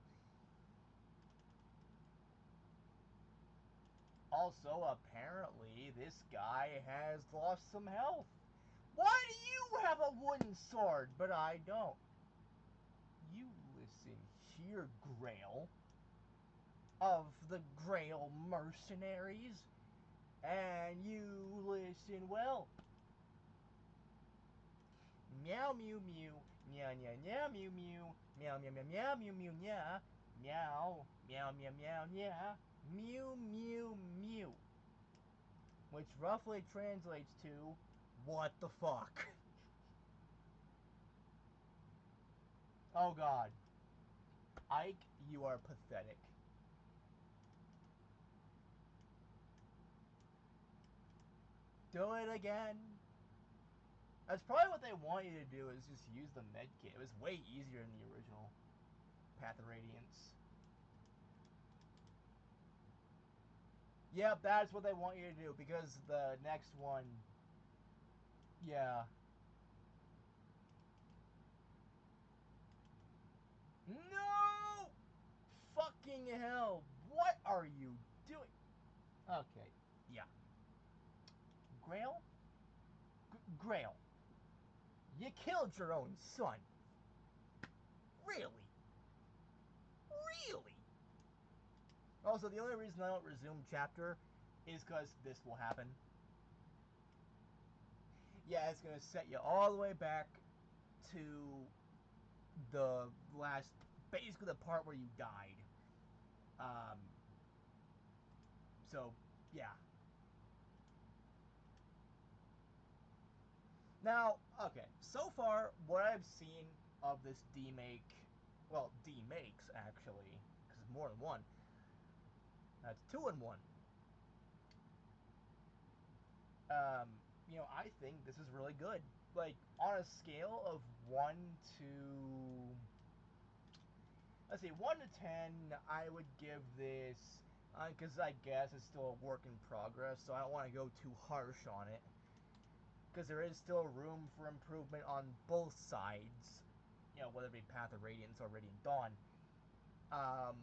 Also, apparently, this guy has lost some health. Why do you have a wooden sword, but I don't? You listen here, Grail. Of the Grail Mercenaries. And you listen well. Meow mew mew, meow meow meow mew mew, meow meow meow meow mew mew meow, meow meow meow meow meow, mew mew mew, which roughly translates to, what the fuck? Oh god. Ike, you are pathetic. Do it again. That's probably what they want you to do, is just use the medkit. It was way easier in the original Path of Radiance. Yep, that's what they want you to do, because the next one... Yeah. No! Fucking hell. What are you doing? Okay, yeah. Grail? Grail. You killed your own son. Really? Really? Also, the only reason I don't resume chapter is because this will happen. Yeah, it's gonna set you all the way back to the last, basically the part where you died. So, yeah. Now, okay, so far, what I've seen of this demake, well, demakes, actually, because it's more than one. That's 2 in 1. I think this is really good. Like, on a scale of 1 to... let's see, 1 to 10, I would give this, because I guess it's still a work in progress, so I don't want to go too harsh on it. Because there is still room for improvement on both sides, you know, whether it be Path of Radiance or Radiant Dawn. Um,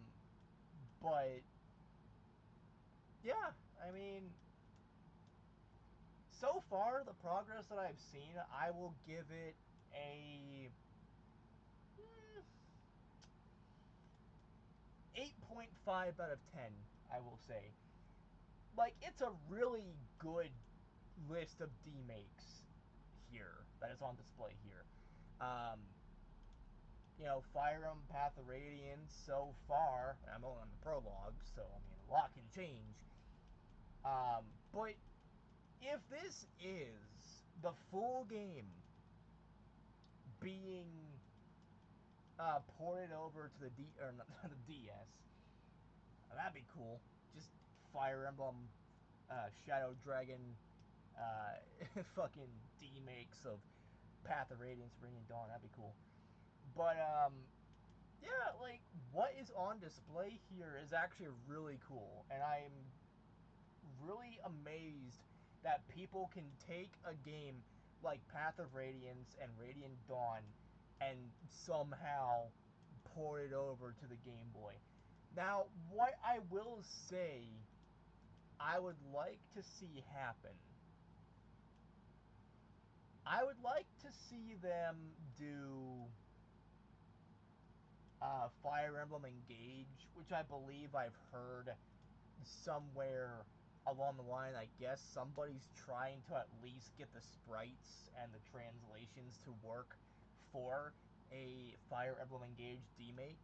but, yeah, I mean, so far, the progress that I've seen, I will give it a 8.5 out of 10, I will say. Like, it's a really good list of D-makes here that is on display here. Um, you know, Fire Emblem Path of Radiance so far, I'm only on the prologue, so I mean, a lot can change. But if this is the full game being ported over to the not the DS, that'd be cool. Just Fire Emblem, Shadow Dragon, fucking D-makes of Path of Radiance, Radiant Dawn. That'd be cool. But yeah, like what is on display here is actually really cool, and I'm really amazed that people can take a game like Path of Radiance and Radiant Dawn and somehow port it over to the Game Boy. Now, what I will say I would like to see happen, I would like to see them do Fire Emblem Engage, which I believe I've heard somewhere along the line. I guess somebody's trying to at least get the sprites and the translations to work for a Fire Emblem Engage remake,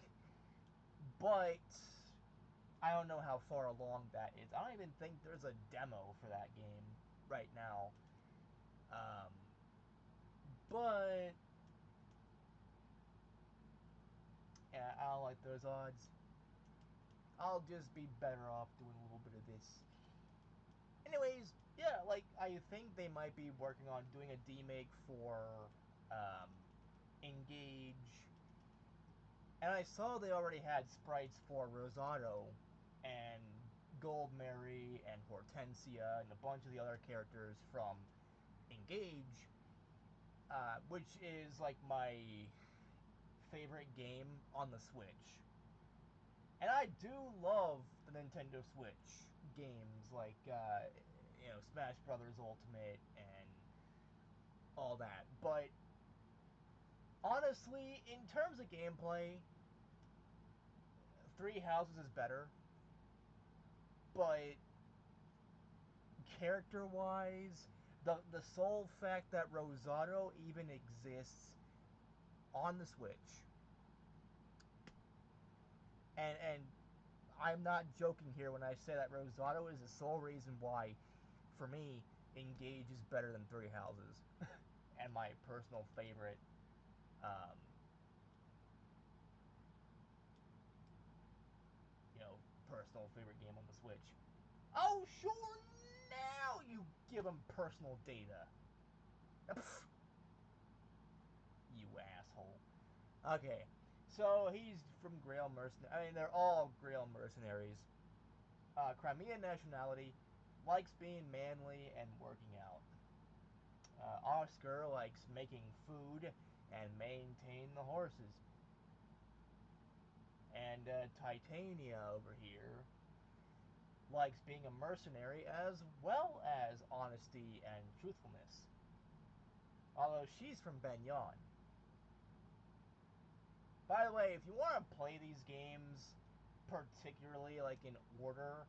but I don't know how far along that is. I don't even think there's a demo for that game right now. Um, but yeah, I don't like those odds. I'll just be better off doing a little bit of this. Anyways, yeah, like, I think they might be working on doing a demake for um, Engage. And I saw they already had sprites for Rosato and Gold Mary and Hortensia and a bunch of the other characters from Engage, which is like my favorite game on the Switch. And I do love the Nintendo Switch games like, you know, Smash Brothers Ultimate and all that. But honestly, in terms of gameplay, Three Houses is better. But character-wise, the sole fact that Rosato even exists on the Switch, and I'm not joking here when I say that Rosato is the sole reason why, for me, Engage is better than Three Houses, and my personal favorite, um, you know, personal favorite game on the Switch. Oh, sure, now you give him personal data. You asshole. Okay, so he's from Grail Mercenaries. I mean, they're all Grail Mercenaries. Crimean nationality, likes being manly and working out. Oscar likes making food and maintain the horses. And Titania over here likes being a mercenary as well as honesty and truthfulness. Although she's from Benyon. By the way, if you want to play these games, particularly like in order,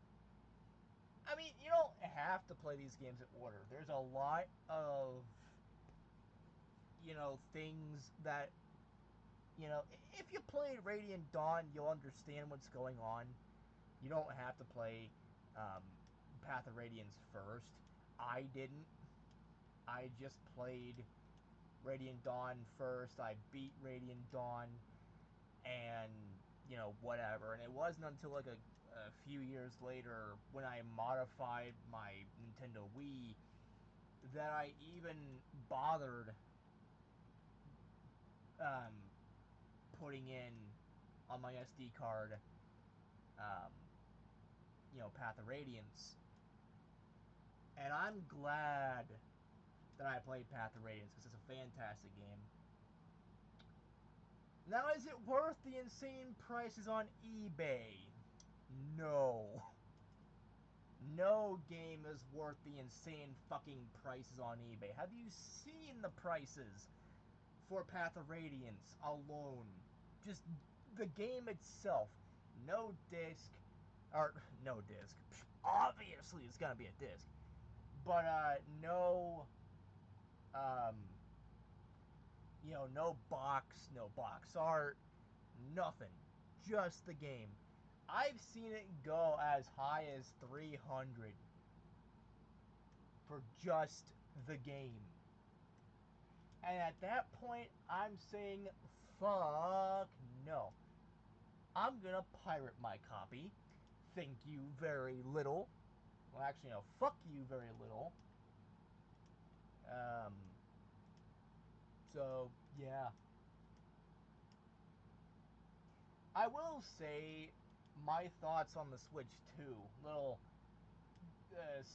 I mean, you don't have to play these games in order. There's a lot of, you know, things that, you know, if you played Radiant Dawn, you'll understand what's going on. You don't have to play um, Path of Radiance first. I didn't. I just played Radiant Dawn first. I beat Radiant Dawn, and you know, whatever. And it wasn't until like a few years later when I modified my Nintendo Wii that I even bothered um, putting in on my SD card, um, Path of Radiance. And I'm glad that I played Path of Radiance because it's a fantastic game. Now, is it worth the insane prices on eBay? No. No game is worth the insane fucking prices on eBay. Have you seen the prices for Path of Radiance alone? Just the game itself. No disc. Or, no disc. Obviously, it's gonna be a disc. But, no, no box art, nothing. Just the game. I've seen it go as high as 300 for just the game. And at that point, I'm saying, fuck no. I'm gonna pirate my copy. Thank you very little. Well, actually, no, fuck you very little. So, yeah. I will say my thoughts on the Switch 2. Little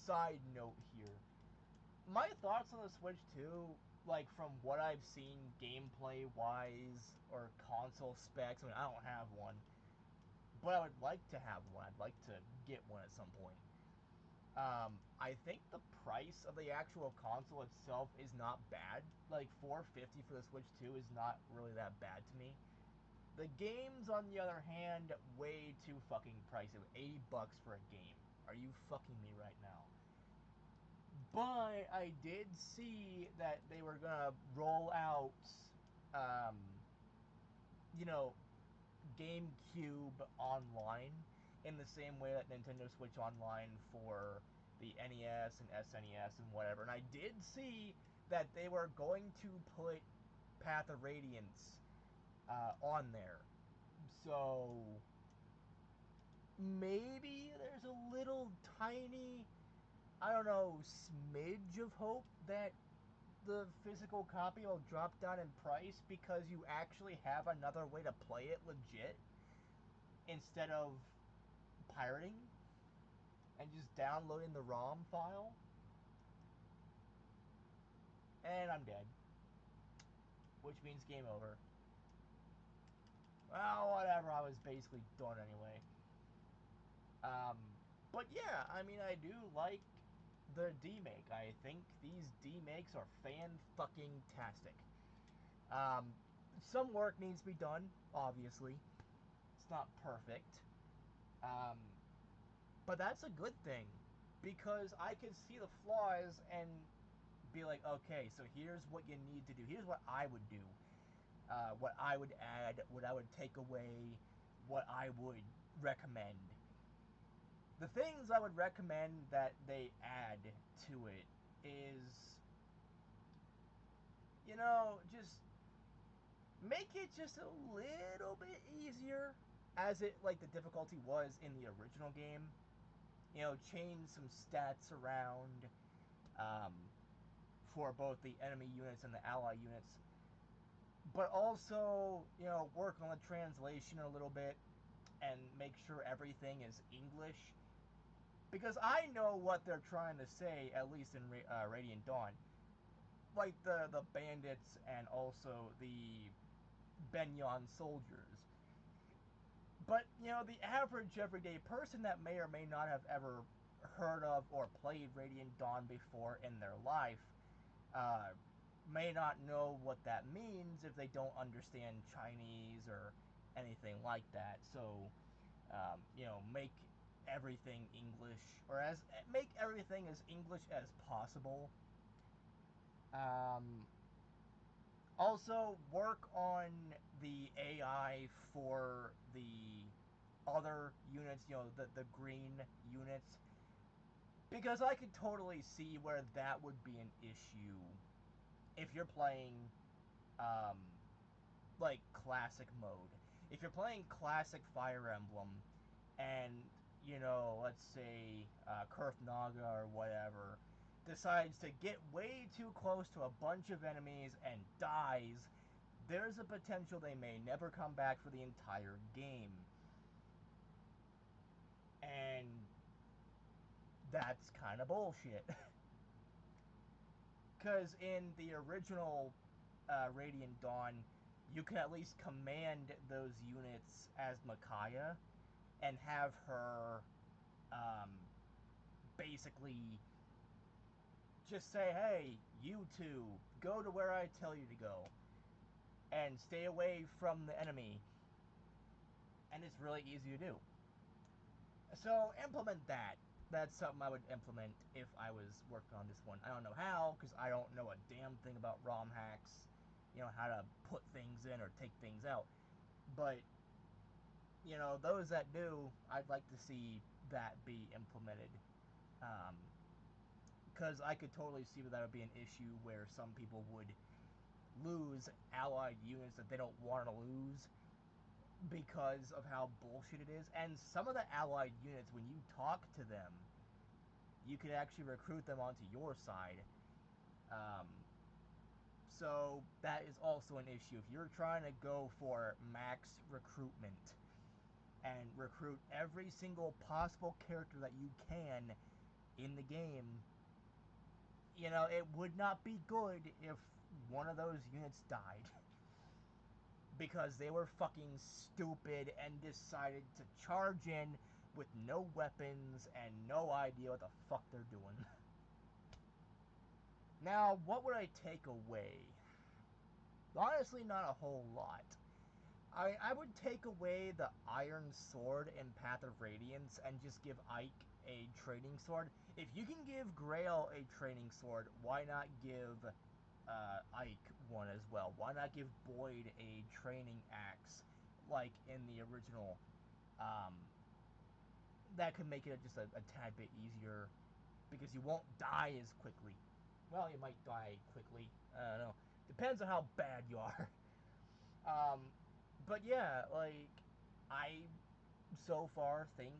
side note here. My thoughts on the Switch 2, like from what I've seen gameplay wise or console specs, I mean, I don't have one, but I would like to have one. I'd like to get one at some point. I think the price of the actual console itself is not bad. Like $450 for the Switch 2 is not really that bad to me. The games, on the other hand, way too fucking pricey. $80 for a game. Are you fucking me right now? But I did see that they were gonna roll out, um, GameCube Online in the same way that Nintendo Switch Online for the NES and SNES and whatever. And I did see that they were going to put Path of Radiance on there. So maybe there's a little tiny, I don't know, smidge of hope that the physical copy will drop down in price because you actually have another way to play it legit instead of pirating and just downloading the ROM file. And I'm dead. Which means game over. Well, whatever, I was basically done anyway. But yeah, I mean, I do like the D-Make. I think these D-Makes are fan-fucking-tastic. Some work needs to be done, obviously. It's not perfect. But that's a good thing, because I can see the flaws and be like, okay, so here's what you need to do. Here's what I would do. What I would add, what I would take away, what I would recommend. The things I would recommend that they add to it is, just make it just a little bit easier as it, like, the difficulty was in the original game. Change some stats around for both the enemy units and the ally units. But also, work on the translation a little bit and make sure everything is English. Because I know what they're trying to say, at least in Radiant Dawn. Like the bandits and also the Benyon soldiers. But, the average everyday person that may or may not have ever heard of or played Radiant Dawn before in their life may not know what that means if they don't understand Chinese or anything like that. So, make everything English, or make everything as English as possible. Also, work on the AI for the other units, the green units, because I could totally see where that would be an issue if you're playing, like, classic mode. If you're playing classic Fire Emblem, and, let's say, Kurth Naga or whatever, decides to get way too close to a bunch of enemies and dies, there's a potential they may never come back for the entire game. And that's kind of bullshit. Because in the original Radiant Dawn, you can at least command those units as Micaiah and have her basically just say, hey, you two, go to where I tell you to go. And stay away from the enemy. And it's really easy to do. So implement that. That's something I would implement if I was working on this one. I don't know how, because I don't know a damn thing about ROM hacks. You know, how to put things in or take things out. But, you know, those that do, I'd like to see that be implemented. Because I could totally see that would be an issue where some people would lose allied units that they don't want to lose because of how bullshit it is. And some of the allied units, when you talk to them, you can actually recruit them onto your side. So that is also an issue. If you're trying to go for max recruitment and recruit every single possible character that you can in the game, you know, it would not be good if one of those units died. Because they were fucking stupid and decided to charge in with no weapons and no idea what the fuck they're doing. Now, what would I take away? Honestly, not a whole lot. I would take away the Iron Sword in Path of Radiance and just give Ike a training sword. If you can give Grail a training sword, why not give Ike one as well? Why not give Boyd a training axe like in the original? That could make it just a tad bit easier because you won't die as quickly. Well, you might die quickly. I don't know. Depends on how bad you are. But yeah, like, I so far think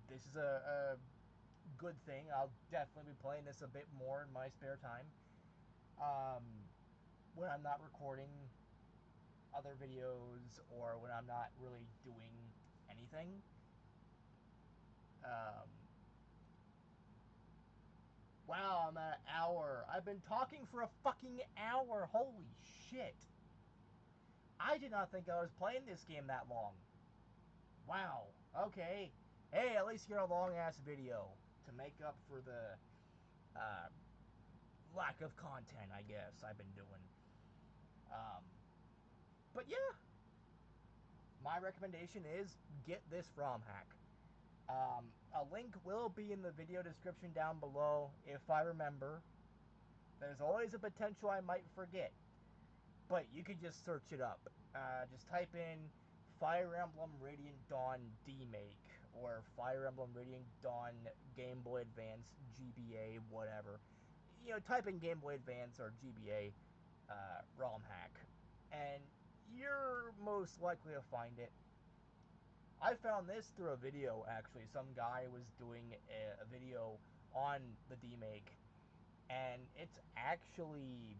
this is a good thing. I'll definitely be playing this a bit more in my spare time. When I'm not recording other videos or when I'm not really doing anything. Wow, I'm at an hour. I've been talking for a fucking hour. Holy shit. I did not think I was playing this game that long. Wow. Okay. Hey, at least you're a long-ass video to make up for the lack of content, I guess, I've been doing. But yeah. My recommendation is get this ROM hack. A link will be in the video description down below if I remember. There's always a potential I might forget. But you can just search it up. Just type in Fire Emblem Radiant Dawn D-Make or Fire Emblem Radiant Dawn Game Boy Advance GBA, whatever. You know, type in Game Boy Advance or GBA ROM hack. And you're most likely to find it. I found this through a video, actually. Some guy was doing a video on the D-Make, and it's actually,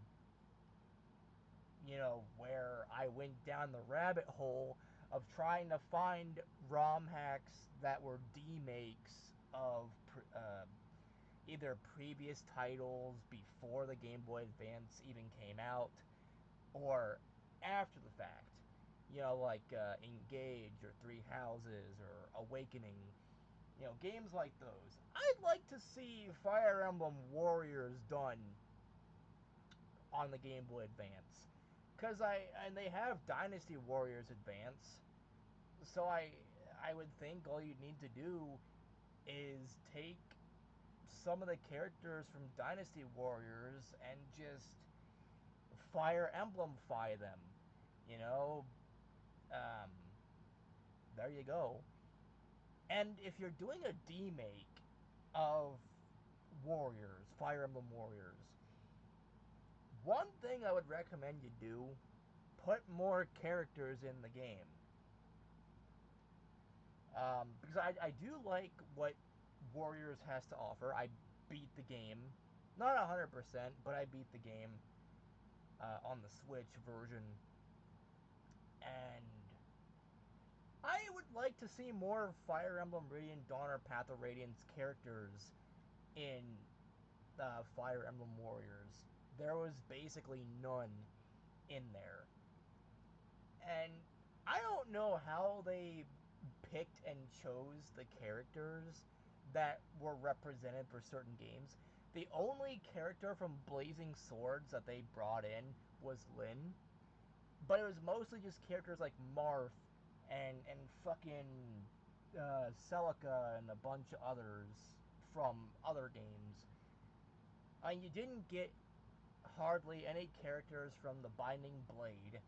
you know, where I went down the rabbit hole of trying to find ROM hacks that were D-Makes of either previous titles before the Game Boy Advance even came out, or after the fact. You know, like Engage or Three Houses or Awakening. You know, games like those. I'd like to see Fire Emblem Warriors done on the Game Boy Advance. And they have Dynasty Warriors Advance. So I would think all you need to do is take some of the characters from Dynasty Warriors and just Fire Emblem-fy them. You know, there you go. And if you're doing a D-Make of Warriors, Fire Emblem Warriors, one thing I would recommend you do, put more characters in the game. Because I do like what Warriors has to offer. I beat the game. Not 100%, but I beat the game on the Switch version. And I would like to see more Fire Emblem Radiant Dawn or Path of Radiance characters in Fire Emblem Warriors. There was basically none in there. And I don't know how they picked and chose the characters that were represented for certain games. The only character from Blazing Swords that they brought in was Lyn, but it was mostly just characters like Marth and fucking Celica and a bunch of others from other games. You didn't get hardly any characters from the Binding Blade,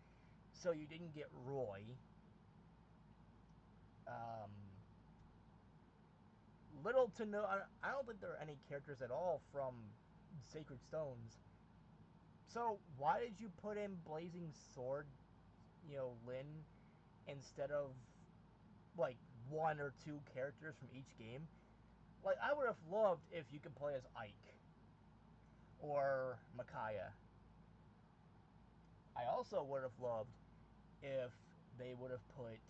so you didn't get Roy. Little to no, I don't think there are any characters at all from Sacred Stones. So why did you put in Blazing Sword, Lyn, instead of like one or two characters from each game? Like, I would have loved if you could play as Ike or Micaiah. I also would have loved if they would have put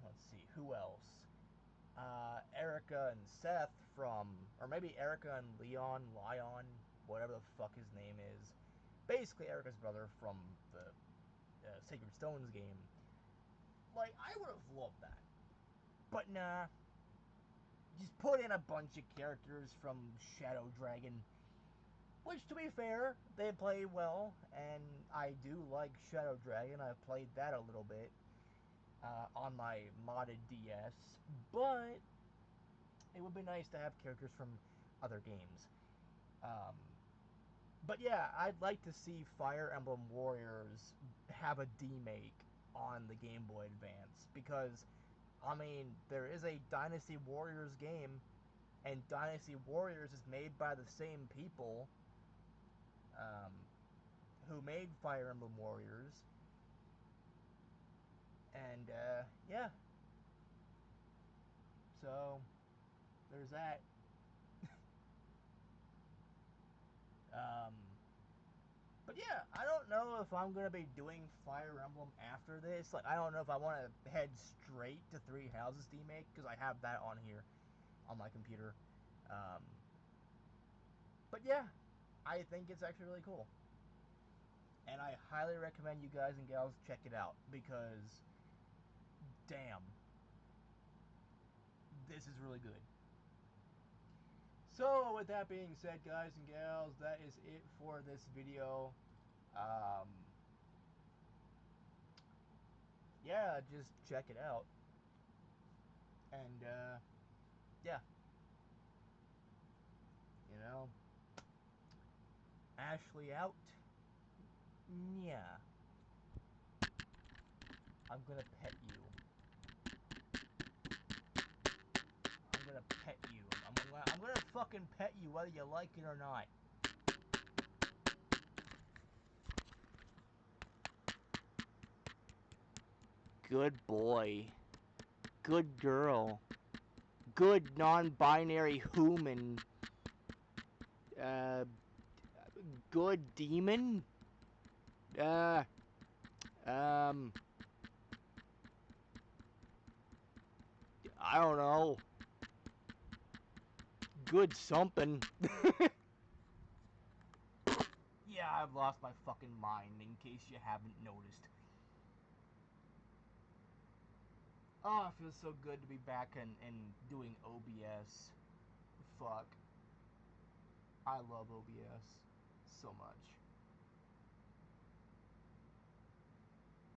let's see, who else? Erica and Seth from, or maybe Erica and Leon, whatever the fuck his name is. Basically, Erica's brother from the Sacred Stones game. Like, I would have loved that. But nah. Just put in a bunch of characters from Shadow Dragon. Which, to be fair, they play well, and I do like Shadow Dragon. I've played that a little bit on my modded DS, but it would be nice to have characters from other games. But yeah, I'd like to see Fire Emblem Warriors have a demake on the Game Boy Advance, because, I mean, there is a Dynasty Warriors game, and Dynasty Warriors is made by the same people who made Fire Emblem Warriors. And, yeah. So, there's that. But yeah, I don't know if I'm going to be doing Fire Emblem after this. Like, I don't know if I want to head straight to Three Houses Demake, because I have that on here on my computer. But yeah, I think it's actually really cool. And I highly recommend you guys and gals check it out, because damn, this is really good. So with that being said, guys and gals, that is it for this video. Yeah, just check it out. And yeah, Ashley out. Yeah, I'm gonna pet you. I'm gonna pet you. I'm gonna fucking pet you whether you like it or not. Good boy. Good girl. Good non-binary human. Good demon? I don't know. Good something. Yeah, I've lost my fucking mind, in case you haven't noticed. Oh, it feels so good to be back and doing OBS. Fuck. I love OBS so much.